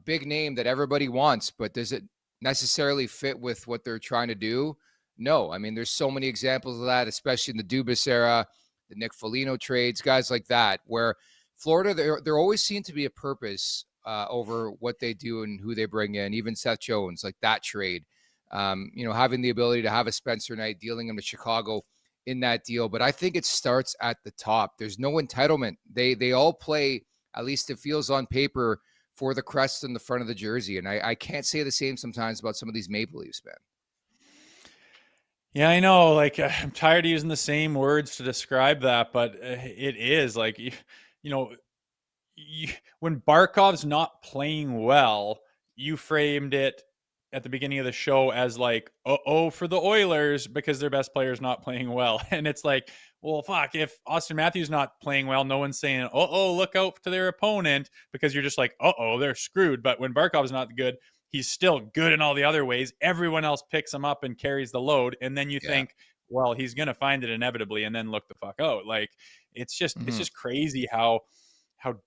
big name that everybody wants, but does it necessarily fit with what they're trying to do? No. I mean, there's so many examples of that, especially in the Dubas era, the Nick Foligno trades, guys like that, where Florida, there always seem to be a purpose over what they do and who they bring in, even Seth Jones, like that trade. Having the ability to have a Spencer Knight, dealing him to Chicago in that deal. But I think it starts at the top. There's no entitlement. They all play, at least it feels on paper, for the crest in the front of the jersey. And I can't say the same sometimes about some of these Maple Leafs, man. Yeah, I know. Like, I'm tired of using the same words to describe that, but it is like, when Barkov's not playing well, you framed it at the beginning of the show as like, for the Oilers because their best player is not playing well. And it's like, well, fuck, if Austin Matthews not playing well, no one's saying, look out to their opponent, because you're just like, they're screwed. But when Barkov's not good, he's still good in all the other ways. Everyone else picks him up and carries the load. And then you think, well, he's going to find it inevitably and then look the fuck out. Like, it's just crazy how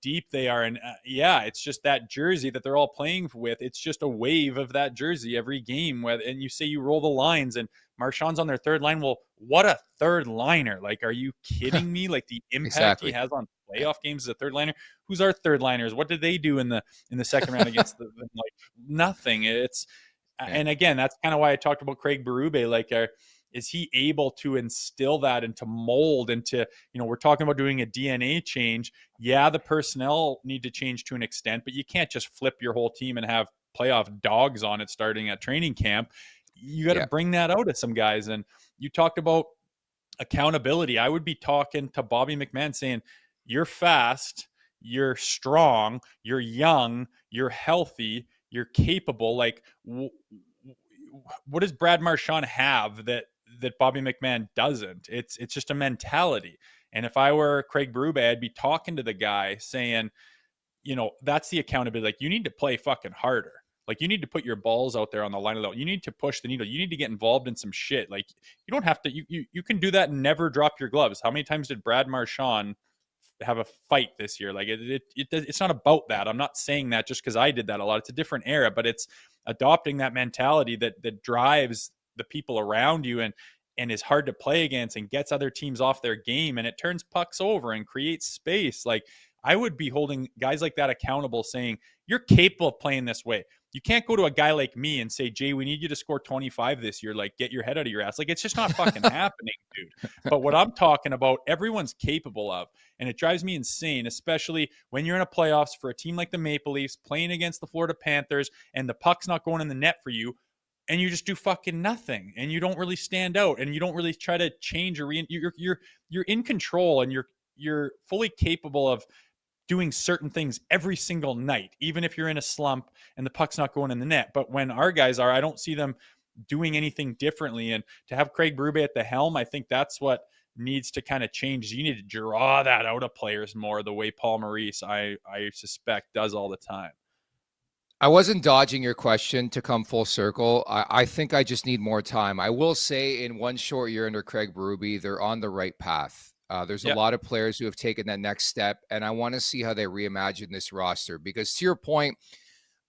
deep they are. And it's just that jersey that they're all playing with. It's just a wave of that jersey every game. And you say you roll the lines and Marchand's on their third line. Well, what a third liner. Like, are you kidding me? Like, the impact he has on playoff games as a third liner. Who's our third liners? What did they do in the second round against like nothing? And again, that's kind of why I talked about Craig Berube. Like, is he able to instill that and to mold into, we're talking about doing a DNA change. Yeah, the personnel need to change to an extent, but you can't just flip your whole team and have playoff dogs on it starting at training camp. You got to bring that out of some guys. And you talked about accountability. I would be talking to Bobby McMahon saying, you're fast, you're strong, you're young, you're healthy, you're capable. Like, what does Brad Marchand have that Bobby McMahon doesn't? It's just a mentality. And if I were Craig Berube, I'd be talking to the guy saying, that's the accountability. Like, you need to play fucking harder. Like, you need to put your balls out there on the line of the, you need to push the needle. You need to get involved in some shit. Like, you don't have to, you can do that and never drop your gloves. How many times did Brad Marchand have a fight this year? Like, it's not about that. I'm not saying that just because I did that a lot. It's a different era, but it's adopting that mentality that drives the people around you and is hard to play against and gets other teams off their game, and it turns pucks over and creates space. Like, I would be holding guys like that accountable, saying, you're capable of playing this way. You can't go to a guy like me and say, Jay, we need you to score 25 this year. Like, get your head out of your ass. Like, it's just not fucking happening, dude. But what I'm talking about, everyone's capable of. And it drives me insane, especially when you're in a playoffs for a team like the Maple Leafs playing against the Florida Panthers and the puck's not going in the net for you. And you just do fucking nothing, and you don't really stand out, and you don't really try to change or you're in control, and you're fully capable of doing certain things every single night, even if you're in a slump and the puck's not going in the net. But when our guys are, I don't see them doing anything differently. And to have Craig Berube at the helm, I think that's what needs to kind of change. You need to draw that out of players more, the way Paul Maurice, I suspect, does all the time. I wasn't dodging your question to come full circle. I think I just need more time. I will say, in one short year under Craig Berube, they're on the right path. There's a lot of players who have taken that next step, and I want to see how they reimagine this roster. Because to your point,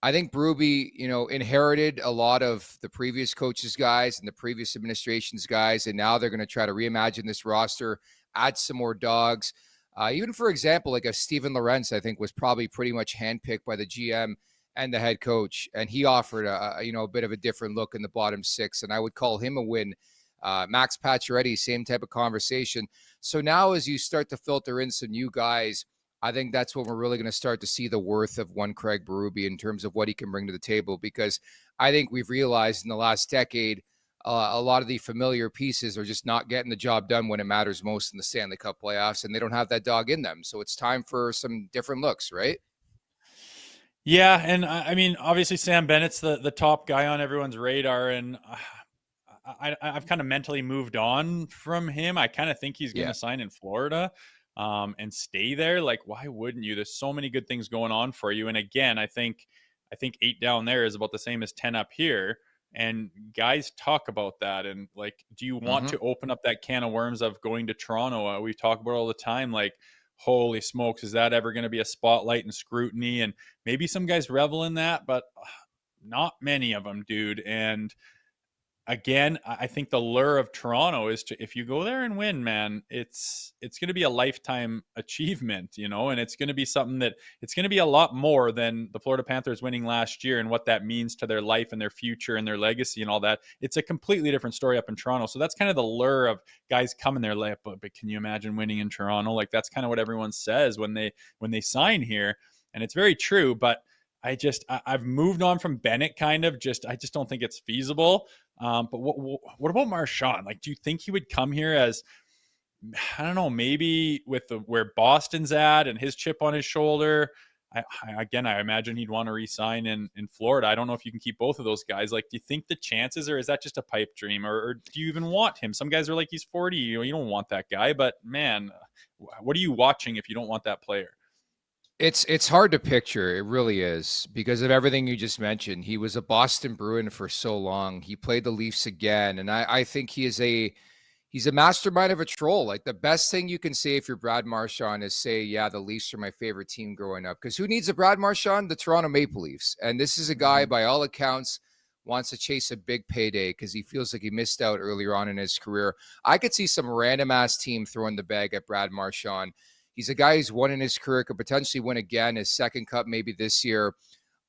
I think Berube, inherited a lot of the previous coaches' guys and the previous administration's guys, and now they're going to try to reimagine this roster, add some more dogs. Even, for example, like a Steven Lorentz, I think, was probably pretty much handpicked by the GM and the head coach, and he offered a bit of a different look in the bottom six, and I would call him a win. Max Pacioretty, same type of conversation. So now, as you start to filter in some new guys, I think that's when we're really going to start to see the worth of one Craig Berube in terms of what he can bring to the table, because I think we've realized in the last decade a lot of the familiar pieces are just not getting the job done when it matters most in the Stanley Cup playoffs, and they don't have that dog in them. So it's time for some different looks, right? Yeah, and I mean, obviously Sam Bennett's the top guy on everyone's radar, and I've kind of mentally moved on from him. I kind of think he's going to sign in Florida and stay there. Like, why wouldn't you? There's so many good things going on for you. And again, I think 8 down there is about the same as 10 up here. And guys talk about that. And like, do you want to open up that can of worms of going to Toronto? We talk about all the time, like, holy smokes, is that ever going to be a spotlight and scrutiny? And maybe some guys revel in that, but not many of them, dude. And again, I think the lure of Toronto is if you go there and win, man, it's going to be a lifetime achievement, and it's going to be something that it's going to be a lot more than the Florida Panthers winning last year and what that means to their life and their future and their legacy and all that. It's a completely different story up in Toronto. So that's kind of the lure of guys coming there like, but can you imagine winning in Toronto? Like, that's kind of what everyone says when they sign here. And it's very true, but I've moved on from Bennett kind of I just don't think it's feasible. But what about Marchand? Like, do you think he would come here as, I don't know, maybe with where Boston's at and his chip on his shoulder? I imagine he'd want to re-sign in Florida. I don't know if you can keep both of those guys. Like, do you think the chances, or is that just a pipe dream, or do you even want him? Some guys are like, he's 40. You don't want that guy. But man, what are you watching if you don't want that player? It's hard to picture. It really is, because of everything you just mentioned. He was a Boston Bruin for so long. He played the Leafs again. And I think he's a mastermind of a troll. Like, the best thing you can say if you're Brad Marchand is say, yeah, the Leafs are my favorite team growing up. Because who needs a Brad Marchand? The Toronto Maple Leafs. And this is a guy, by all accounts, wants to chase a big payday because he feels like he missed out earlier on in his career. I could see some random-ass team throwing the bag at Brad Marchand. He's a guy who's won in his career, could potentially win again, his second cup maybe this year.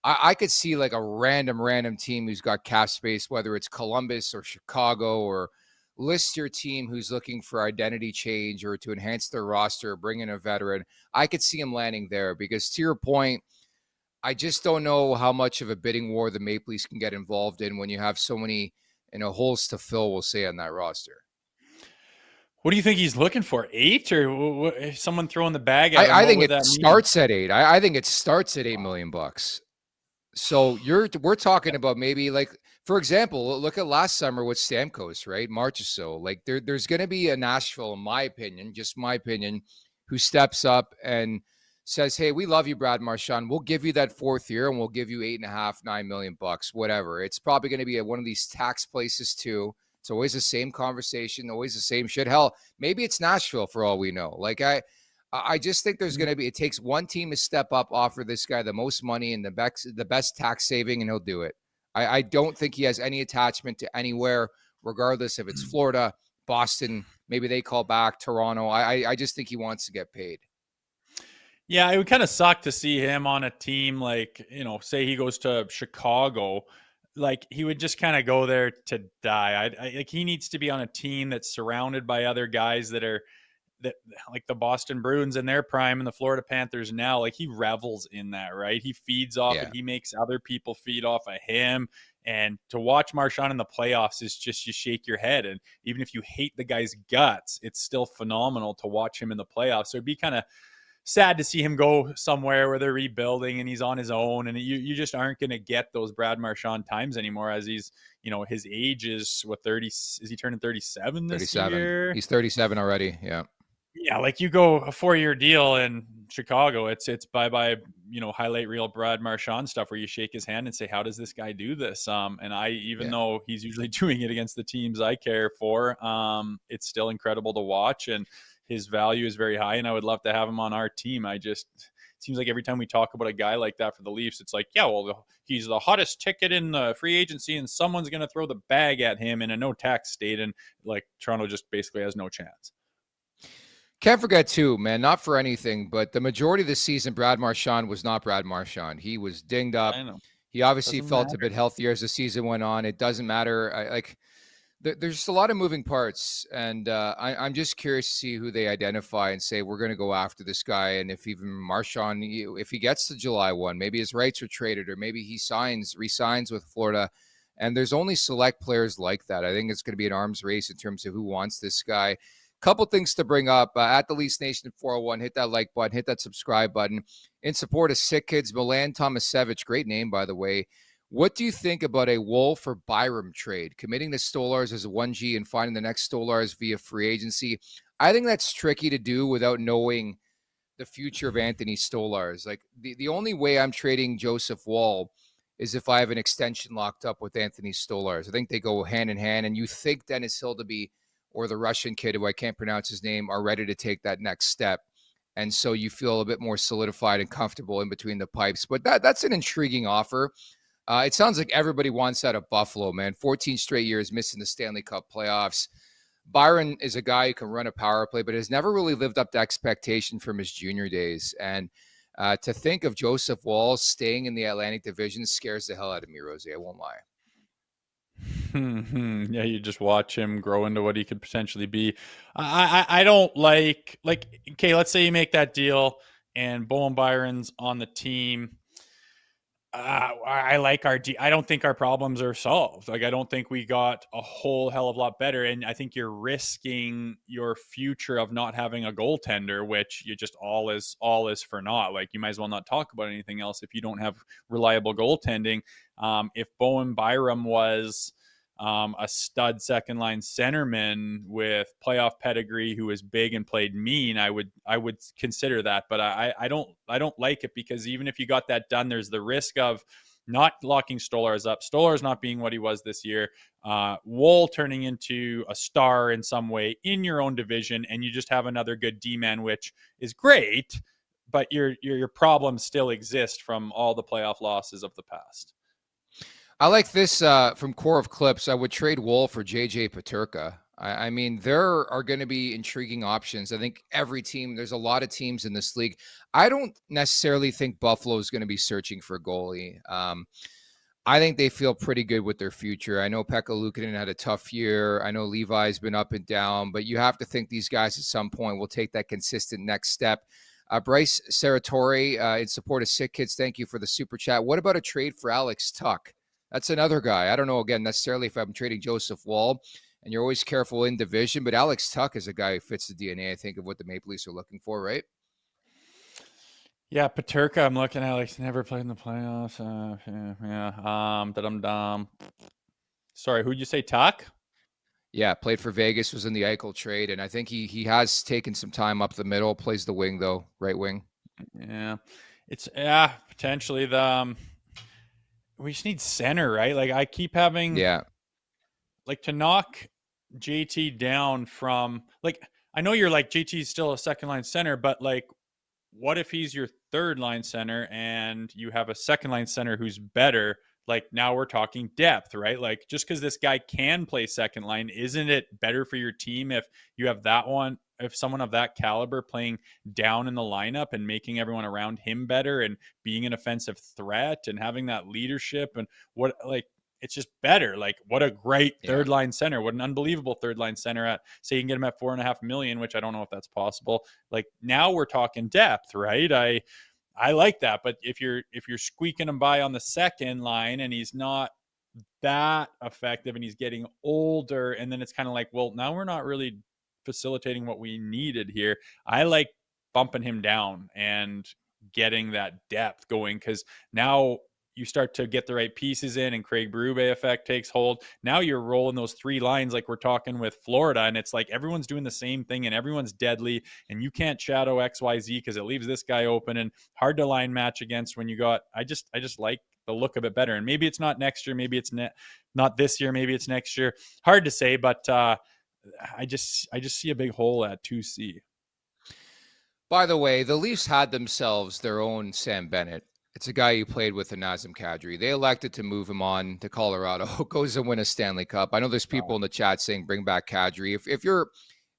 I could see like a random team who's got cap space, whether it's Columbus or Chicago, or list your team who's looking for identity change or to enhance their roster, bring in a veteran. I could see him landing there because, to your point, I just don't know how much of a bidding war the Maple Leafs can get involved in when you have so many, holes to fill, we'll say, on that roster. What do you think he's looking for? 8 or someone throwing the bag at him? I think what would it that starts at 8. I think it starts at $8 million. So we're talking about maybe, like, for example, look at last summer with Stamkos, right? March or so. Like there's going to be a Nashville, in my opinion, just my opinion, who steps up and says, "Hey, we love you, Brad Marchand. We'll give you that 4th year, and we'll give you $8.5, $9 million, whatever." It's probably going to be at one of these tax places too. It's always the same conversation, always the same shit. Hell, maybe it's Nashville for all we know. Like I just think there's going to be, it takes one team to step up, offer this guy the most money and the best tax saving, and he'll do it. I don't think he has any attachment to anywhere, regardless if it's Florida, Boston, maybe they call back, Toronto. I just think he wants to get paid. Yeah, it would kind of suck to see him on a team like, say he goes to Chicago. Like, he would just kind of go there to die. Like, he needs to be on a team that's surrounded by other guys that like the Boston Bruins in their prime and the Florida Panthers now. Like, he revels in that, right? He feeds off it. He makes other people feed off of him. And to watch Marchand in the playoffs is just, you shake your head. And even if you hate the guy's guts, it's still phenomenal to watch him in the playoffs. So it'd be kind of sad to see him go somewhere where they're rebuilding and he's on his own, and you just aren't going to get those Brad Marchand times anymore, as he's, his age is 30. Is he turning 37 this 37. year? He's 37 already. Yeah. Yeah. Like, you go a 4-year deal in Chicago, it's bye, highlight reel Brad Marchand stuff where you shake his hand and say, how does this guy do this? And even though he's usually doing it against the teams I care for, it's still incredible to watch. And his value is very high, and I would love to have him on our team. It seems like every time we talk about a guy like that for the Leafs, it's like, yeah, well, he's the hottest ticket in the free agency, and someone's going to throw the bag at him in a no-tax state, and like Toronto just basically has no chance. Can't forget too, man, not for anything, but the majority of the season, Brad Marchand was not Brad Marchand. He was dinged up. I know. He obviously felt a bit healthier as the season went on. It doesn't matter. There's just a lot of moving parts, and I'm just curious to see who they identify and say, we're going to go after this guy. And if even Marchand, if he gets to July 1, maybe his rights are traded, or maybe he resigns with Florida. And there's only select players like that. I think it's going to be an arms race in terms of who wants this guy. Couple things to bring up at the Leafs Nation 401. Hit that like button, hit that subscribe button. In support of Sick Kids, Milan Tomasevich, great name, by the way. What do you think about a Woll for Byram trade? Committing to Stolars as a 1G and finding the next Stolars via free agency. I think that's tricky to do without knowing the future of Anthony Stolars. Like, the only way I'm trading Joseph Woll is if I have an extension locked up with Anthony Stolars. I think they go hand in hand, and you think Dennis Hildeby or the Russian kid, who I can't pronounce his name, are ready to take that next step. And so you feel a bit more solidified and comfortable in between the pipes. But that's an intriguing offer. It sounds like everybody wants that of Buffalo, man. 14 straight years missing the Stanley Cup playoffs. Byron is a guy who can run a power play, but has never really lived up to expectation from his junior days. And to think of Joseph Woll staying in the Atlantic Division scares the hell out of me, Rosie. I won't lie. Yeah, you just watch him grow into what he could potentially be. I don't like, okay, let's say you make that deal and Bowen Byron's on the team. I like I don't think our problems are solved. Like, I don't think we got a whole hell of a lot better. And I think you're risking your future of not having a goaltender, which you just all is for naught. Like, you might as well not talk about anything else if you don't have reliable goaltending. If Bowen Byram was a stud second line centerman with playoff pedigree who is big and played mean, I would consider that. But I don't like it, because even if you got that done, there's the risk of not locking Stolars up, Stolars not being what he was this year, Woll turning into a star in some way in your own division, and you just have another good D-man, which is great, but your problems still exist from all the playoff losses of the past. I like this from Core of Clips. I would trade Woll for JJ Peterka. I mean, there are going to be intriguing options. I think every team, there's a lot of teams in this league. I don't necessarily think Buffalo is going to be searching for a goalie. I think they feel pretty good with their future. I know Pekka Luukkonen had a tough year. I know Levi's been up and down, but you have to think these guys at some point will take that consistent next step. Bryce Saratori, in support of Sick Kids, thank you for the super chat. What about a trade for Alex Tuck? That's another guy. I don't know, again, necessarily if I'm trading Joseph Wall, and you're always careful in division, but Alex Tuck is a guy who fits the DNA, I think, of what the Maple Leafs are looking for, right? Yeah, Paterka, I'm looking at, like, never played in the playoffs. Sorry, who'd you say, Tuck? Yeah, played for Vegas, was in the Eichel trade, and I think he has taken some time up the middle, plays the wing, though, right wing. Yeah, it's potentially we just need center, right? Like, I keep having like to knock JT down from, like, I know you're like JT's still a second line center, but like, what if he's your third line center and you have a second line center who's better? Like, now we're talking depth, right? Like, just because this guy can play second line, isn't it better for your team if you have that one, if someone of that caliber playing down in the lineup and making everyone around him better and being an offensive threat and having that leadership and what, like, it's just better. Like, what a great third line center. What an unbelievable third line center at, say you can get him at $4.5 million, which I don't know if that's possible. Like, now we're talking depth, right? I like that. But if you're squeaking him by on the second line and he's not that effective and he's getting older, and then it's kind of like, well, now we're not really facilitating what we needed here. I like bumping him down and getting that depth going, because now you start to get the right pieces in and Craig Berube effect takes hold. Now you're rolling those three lines like we're talking with Florida, and it's like everyone's doing the same thing and everyone's deadly, and you can't shadow XYZ because it leaves this guy open and hard to line match against when you got, I just like the look of it better. And maybe it's not next year, maybe it's not this year, maybe it's next year. Hard to say, but I just see a big hole at 2C. By the way, the Leafs had themselves their own Sam Bennett. It's a guy who played with the Nazem Kadri. They elected to move him on to Colorado. Goes to win a Stanley Cup. I know there's people in the chat saying bring back Kadri.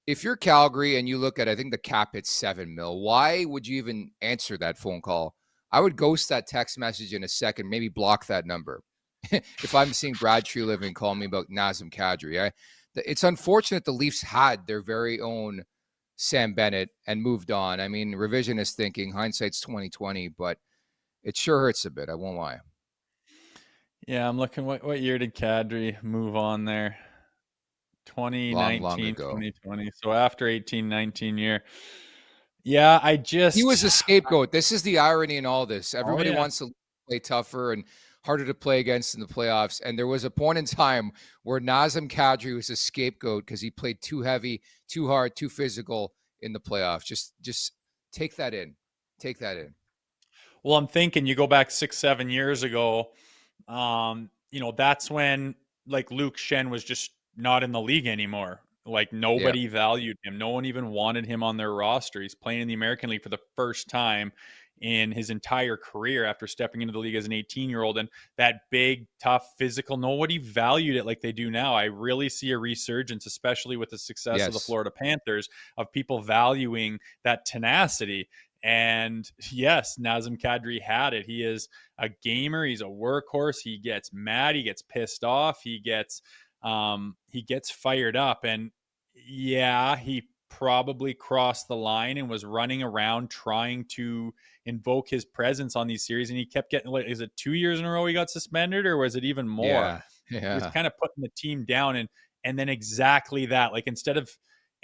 If you're Calgary and you look at, I think the cap hits $7 million, why would you even answer that phone call? I would ghost that text message in a second, maybe block that number. If I'm seeing Brad Treliving call me about Nazem Kadri, it's unfortunate the Leafs had their very own Sam Bennett and moved on. I mean, revisionist thinking, hindsight's 2020, but it sure hurts a bit. I won't lie. Yeah, I'm looking. What year did Kadri move on there? 2019, long ago. 2020. So after 18-19 year. Yeah, he was a scapegoat. This is the irony in all this. Everybody wants to play tougher and harder to play against in the playoffs. And there was a point in time where Nazem Kadri was a scapegoat because he played too heavy, too hard, too physical in the playoffs. Just take that in. Take that in. Well, I'm thinking you go back 6-7 years ago, that's when, like, Luke Schenn was just not in the league anymore. Like, nobody valued him. No one even wanted him on their roster. He's playing in the American League for the first time in his entire career after stepping into the league as an 18-year-old. And that big, tough, physical, nobody valued it like they do now. I really see a resurgence, especially with the success of the Florida Panthers, of people valuing that tenacity. And yes, Nazem Kadri had it. He is a gamer. He's a workhorse. He gets mad. He gets pissed off. He gets fired up. And yeah, he probably crossed the line and was running around trying to invoke his presence on these series. And he kept getting, is it 2 years in a row he got suspended, or was it even more? Yeah. He was kind of putting the team down. And then exactly that, like, instead of,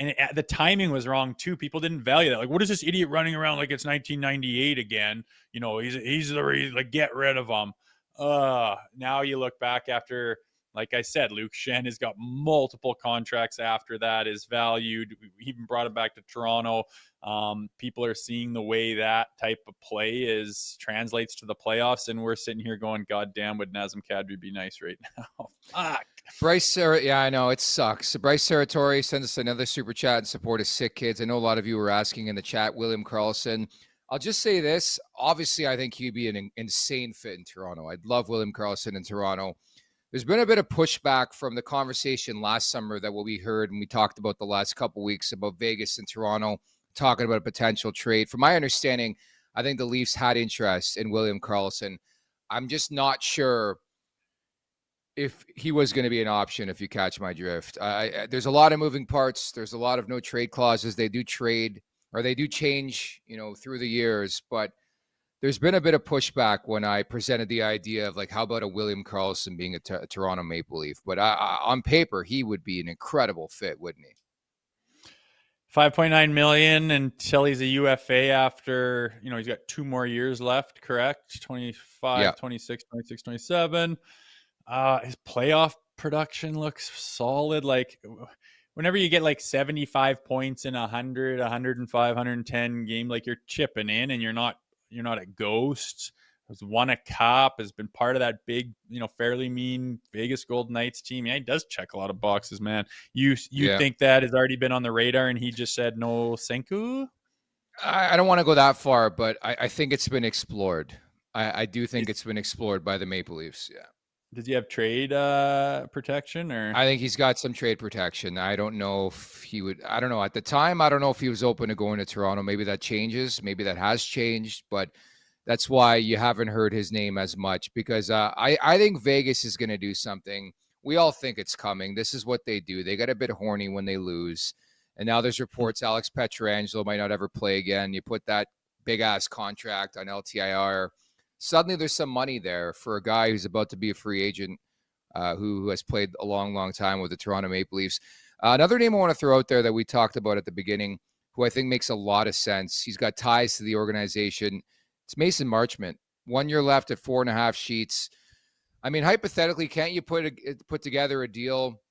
and the timing was wrong too. People didn't value that. Like, what is this idiot running around like it's 1998 again? He's the reason, like, get rid of him. Now you look back after, like I said, Luke Schenn has got multiple contracts after that, is valued. We even brought it back to Toronto. People are seeing the way that type of play translates to the playoffs, and we're sitting here going, God damn, would Nazem Kadri be nice right now? Fuck. Bryce, yeah, I know, it sucks. So Bryce Saratori sends us another super chat in support of Sick Kids. I know a lot of you were asking in the chat, William Karlsson. I'll just say this. Obviously, I think he'd be an insane fit in Toronto. I'd love William Karlsson in Toronto. There's been a bit of pushback from the conversation last summer that what we heard and we talked about the last couple of weeks about Vegas and Toronto, talking about a potential trade. From my understanding, I think the Leafs had interest in William Karlsson. I'm just not sure if he was going to be an option, if you catch my drift. There's a lot of moving parts. There's a lot of no trade clauses. They do trade or they do change, through the years. But there's been a bit of pushback when I presented the idea of like, how about a William Karlsson being a Toronto Maple Leaf? But on paper, he would be an incredible fit, wouldn't he? $5.9 million until he's a UFA after, he's got 2 more years left, correct? 25, 26, 26, 27. His playoff production looks solid. Like whenever you get like 75 points in 100, 105, 110 game, like you're chipping in and you're not a ghost. Has won a cup, has been part of that big, fairly mean Vegas Golden Knights team. Yeah, he does check a lot of boxes, man. You think that has already been on the radar and he just said no thank you? I don't want to go that far, but I think it's been explored. I do think it's been explored by the Maple Leafs. Yeah. Does he have trade protection, or? I think he's got some trade protection. I don't know if he would. I don't know. At the time, I don't know if he was open to going to Toronto. Maybe that changes. Maybe that has changed. But that's why you haven't heard his name as much, because I think Vegas is going to do something. We all think it's coming. This is what they do. They get a bit horny when they lose. And now there's reports Alex Pietrangelo might not ever play again. You put that big-ass contract on LTIR. Suddenly there's some money there for a guy who's about to be a free agent, who has played a long, long time with the Toronto Maple Leafs. Another name I want to throw out there that we talked about at the beginning, who I think makes a lot of sense. He's got ties to the organization. It's Mason Marchment. 1 year left at 4.5 sheets. I mean, hypothetically, can't you put together a deal,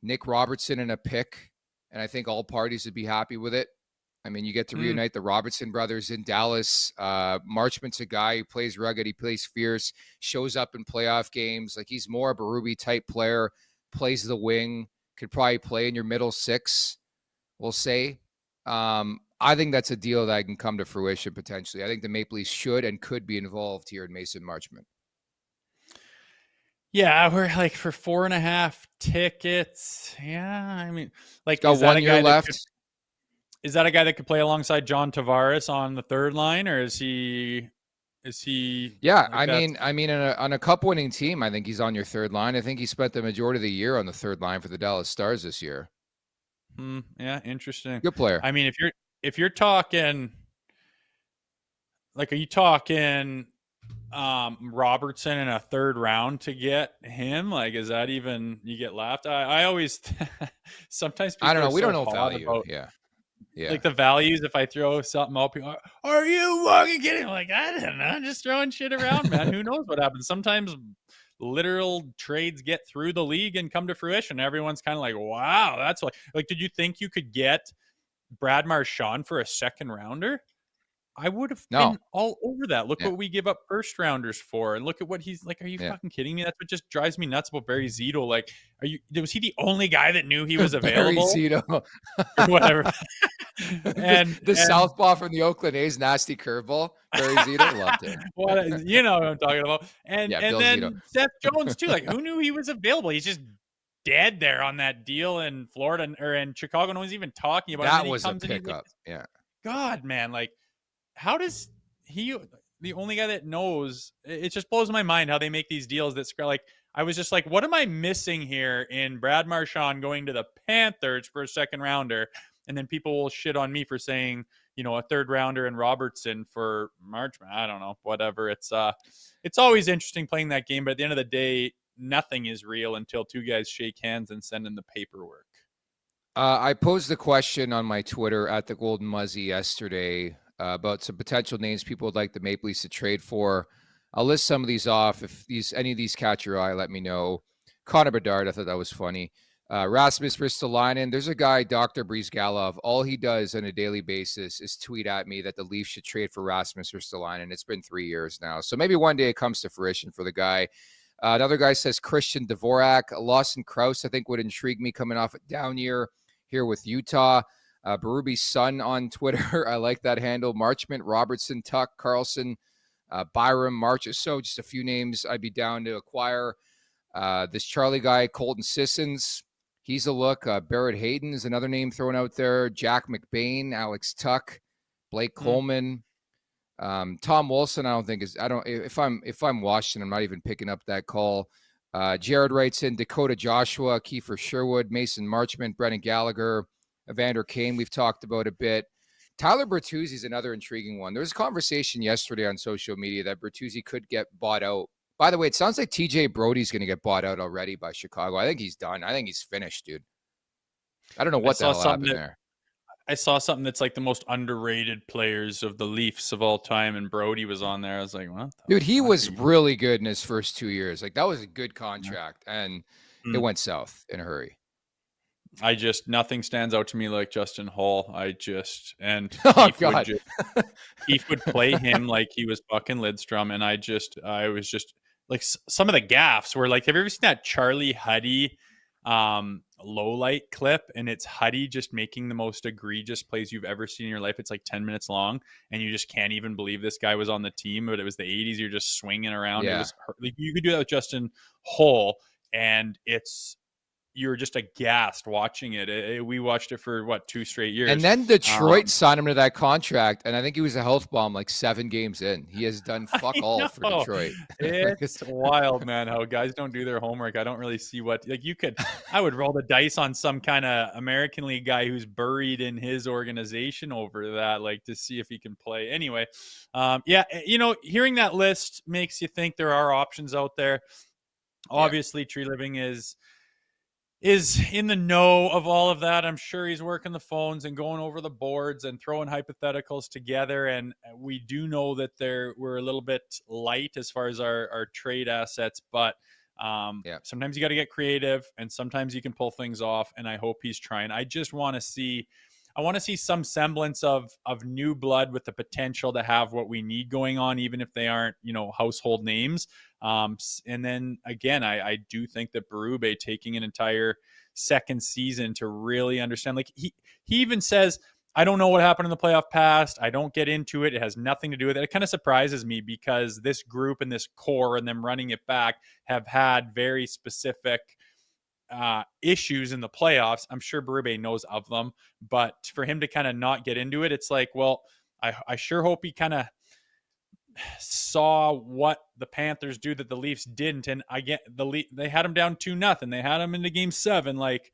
Nick Robertson and a pick, and I think all parties would be happy with it? I mean, you get to reunite the Robertson brothers in Dallas. Marchment's a guy who plays rugged. He plays fierce, shows up in playoff games. Like, he's more of a Berube type player, plays the wing, could probably play in your middle six, we'll say. I think that's a deal that can come to fruition potentially. I think the Maple Leafs should and could be involved here in Mason Marchment. Yeah, we're like for 4.5 tickets. Yeah, I mean, like, got 1 year left. Is that a guy that could play alongside John Tavares on the third line, or is he? Yeah, like I mean, on a cup-winning team, I think he's on your third line. I think he spent the majority of the year on the third line for the Dallas Stars this year. Yeah, interesting. Good player. I mean, if you're talking, like, are you talking Robertson in a third round to get him? Like, is that even, you get laughed? I always sometimes people, I don't know. We so don't know value. About, yeah. Like the values, if I throw something up, people are you fucking kidding? Like, I don't know, I'm just throwing shit around, man. Who knows what happens? Sometimes literal trades get through the league and come to fruition. Everyone's kind of like, wow, that's like, did you think you could get Brad Marchand for a second rounder? I would have been all over that. Look what we give up first rounders for, and look at what he's like. Are you fucking kidding me? That's what just drives me nuts about Barry Zito. Like, was he the only guy that knew he was available? Barry Zito. Or whatever. and the southpaw from the Oakland A's nasty curveball. Barry Zito loved it. Well, you know what I'm talking about. And then Zito. Seth Jones too. Like, who knew he was available? He's just dead there on that deal in Florida or in Chicago. No one's even talking about it. That was a pickup. Like, God, man, like, how does he, the only guy that knows, it just blows my mind how they make these deals that, like, I was just like, what am I missing here in Brad Marchand going to the Panthers for a second rounder? And then people will shit on me for saying, a third rounder and Robertson for Marchment. I don't know, whatever. It's always interesting playing that game, but at the end of the day, nothing is real until two guys shake hands and send in the paperwork. I posed the question on my Twitter at the Golden Muzzy yesterday about some potential names people would like the Maple Leafs to trade for. I'll list some of these off. If any of these catch your eye, let me know. Connor Bedard, I thought that was funny. Rasmus Ristolainen. There's a guy, Dr. Brizgalov. All he does on a daily basis is tweet at me that the Leafs should trade for Rasmus Ristolainen. It's been 3 years now. So maybe one day it comes to fruition for the guy. Another guy says Christian Dvorak. Lawson Krause, I think, would intrigue me coming off a down year here with Utah. Berube's son on Twitter. I like that handle. Marchment, Robertson, Tuck, Karlsson, Byram, Marchment. So just a few names I'd be down to acquire. This Charlie guy, Colton Sissons, he's a look. Barrett Hayden is another name thrown out there. Jack McBain, Alex Tuck, Blake Coleman. Tom Wilson, I don't think is. If I'm Washington, I'm not even picking up that call. Jared writes in Dakota Joshua, Kiefer Sherwood, Mason Marchment, Brennan Gallagher, Evander Kane. We've talked about a bit. Tyler Bertuzzi is another intriguing one. There was a conversation yesterday on social media that Bertuzzi could get bought out. By the way, it sounds like TJ Brody's going to get bought out already by Chicago. I think he's done. I think he's finished, dude. I don't know what the hell happened there. I saw something that's like the most underrated players of the Leafs of all time, and Brody was on there. I was like, what? Dude, he was really good in his first 2 years. Like, that was a good contract, and it went south in a hurry. Nothing stands out to me like Justin Holl. Keith would play him like he was fucking Lidstrom, and I was just like, some of the gaffes were like, have you ever seen that Charlie Huddy low light clip, and it's Huddy just making the most egregious plays you've ever seen in your life? It's like 10 minutes long, and you just can't even believe this guy was on the team, but it was the 80s. You're just swinging around. Yeah. It was like, you could do that with Justin Holl, and you're just aghast watching it. We watched it for 2 straight years. And then Detroit signed him to that contract, and I think he was a health bomb like 7 games in. He has done fuck all for Detroit. It's wild, man, how guys don't do their homework. I don't really see I would roll the dice on some kind of American League guy who's buried in his organization over that, like, to see if he can play. Anyway, hearing that list makes you think there are options out there. Obviously, Tree Living is in the know of all of that. I'm sure he's working the phones and going over the boards and throwing hypotheticals together. And we do know that we're a little bit light as far as our trade assets, but sometimes you got to get creative, and sometimes you can pull things off. And I hope he's trying. I want to see some semblance of new blood with the potential to have what we need going on, even if they aren't, household names. And then again, I do think that Berube taking an entire second season to really understand, like he even says, I don't know what happened in the playoff past. I don't get into it. It has nothing to do with it. It kind of surprises me because this group and this core and them running it back have had very specific issues in the playoffs. I'm sure Berube knows of them, but for him to kind of not get into it, it's like, well, I sure hope he kind of saw what the Panthers do that the Leafs didn't. And they had him down 2-0. They had him into game 7. Like,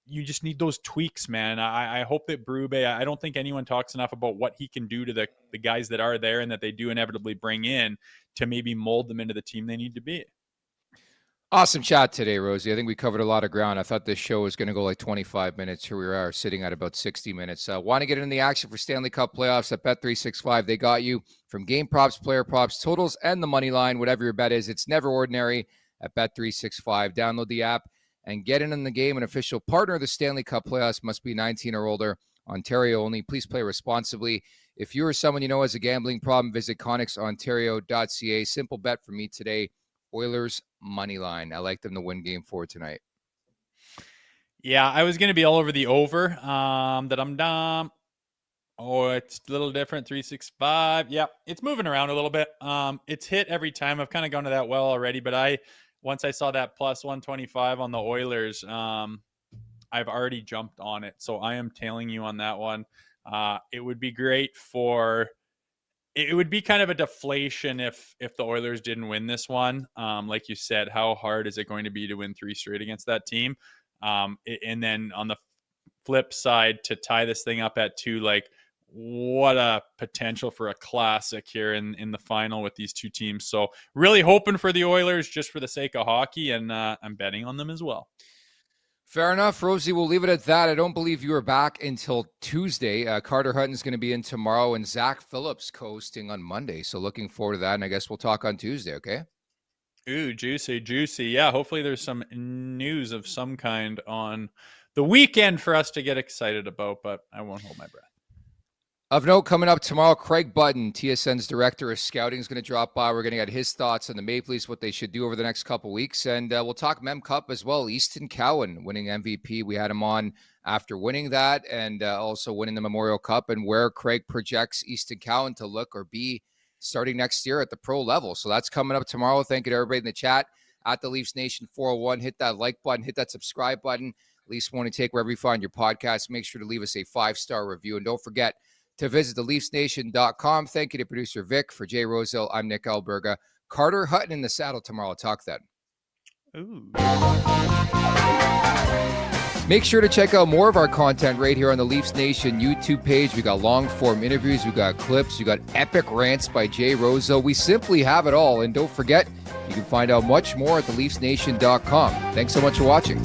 you just need those tweaks, man. I hope that Berube, I don't think anyone talks enough about what he can do to the guys that are there and that they do inevitably bring in to maybe mold them into the team they need to be. Awesome chat today, Rosie. I think we covered a lot of ground. I thought this show was going to go like 25 minutes. Here we are sitting at about 60 minutes. Want to get in the action for Stanley Cup playoffs at Bet365. They got you from game props, player props, totals, and the money line. Whatever your bet is, it's never ordinary at Bet365. Download the app and get in the game. An official partner of the Stanley Cup playoffs, must be 19 or older. Ontario only. Please play responsibly. If you or someone you know has a gambling problem, visit connexontario.ca. Simple bet for me today. Oilers money line. I like them to win game 4 tonight. Yeah, I was going to be all over the over. It's a little different. 365. Yeah, it's moving around a little bit. It's hit every time. I've kind of gone to that well already, but once I saw that plus 125 on the Oilers, I've already jumped on it. So I am tailing you on that one. It would be great it would be kind of a deflation if the Oilers didn't win this one. Like you said, how hard is it going to be to win 3 straight against that team? And then on the flip side, to tie this thing up at 2, like, what a potential for a classic here in the final with these two teams. So really hoping for the Oilers just for the sake of hockey, and I'm betting on them as well. Fair enough, Rosie. We'll leave it at that. I don't believe you are back until Tuesday. Carter Hutton's going to be in tomorrow, and Zach Phillips coasting on Monday. So looking forward to that, and I guess we'll talk on Tuesday, okay? Ooh, juicy. Yeah, hopefully there's some news of some kind on the weekend for us to get excited about, but I won't hold my breath. Of note, coming up tomorrow, Craig Button, TSN's director of scouting, is going to drop by. We're going to get his thoughts on the Maple Leafs, what they should do over the next couple weeks. And we'll talk Mem Cup as well. Easton Cowan winning MVP. We had him on after winning that and also winning the Memorial Cup, and where Craig projects Easton Cowan to look or be starting next year at the pro level. So that's coming up tomorrow. Thank you to everybody in the chat at the Leafs Nation 401. Hit that like button, hit that subscribe button. Leafs Morning Take, wherever you find your podcast. Make sure to leave us a 5-star review. And don't forget to visit theleafsnation.com. Thank you to producer Vic. For Jay Rosehill, I'm Nick Alberga. Carter Hutton in the saddle tomorrow. Talk then. Ooh. Make sure to check out more of our content right here on the Leafs Nation YouTube page. We got long-form interviews, we got clips, we got epic rants by Jay Rosehill. We simply have it all. And don't forget, you can find out much more at theleafsnation.com. Thanks so much for watching.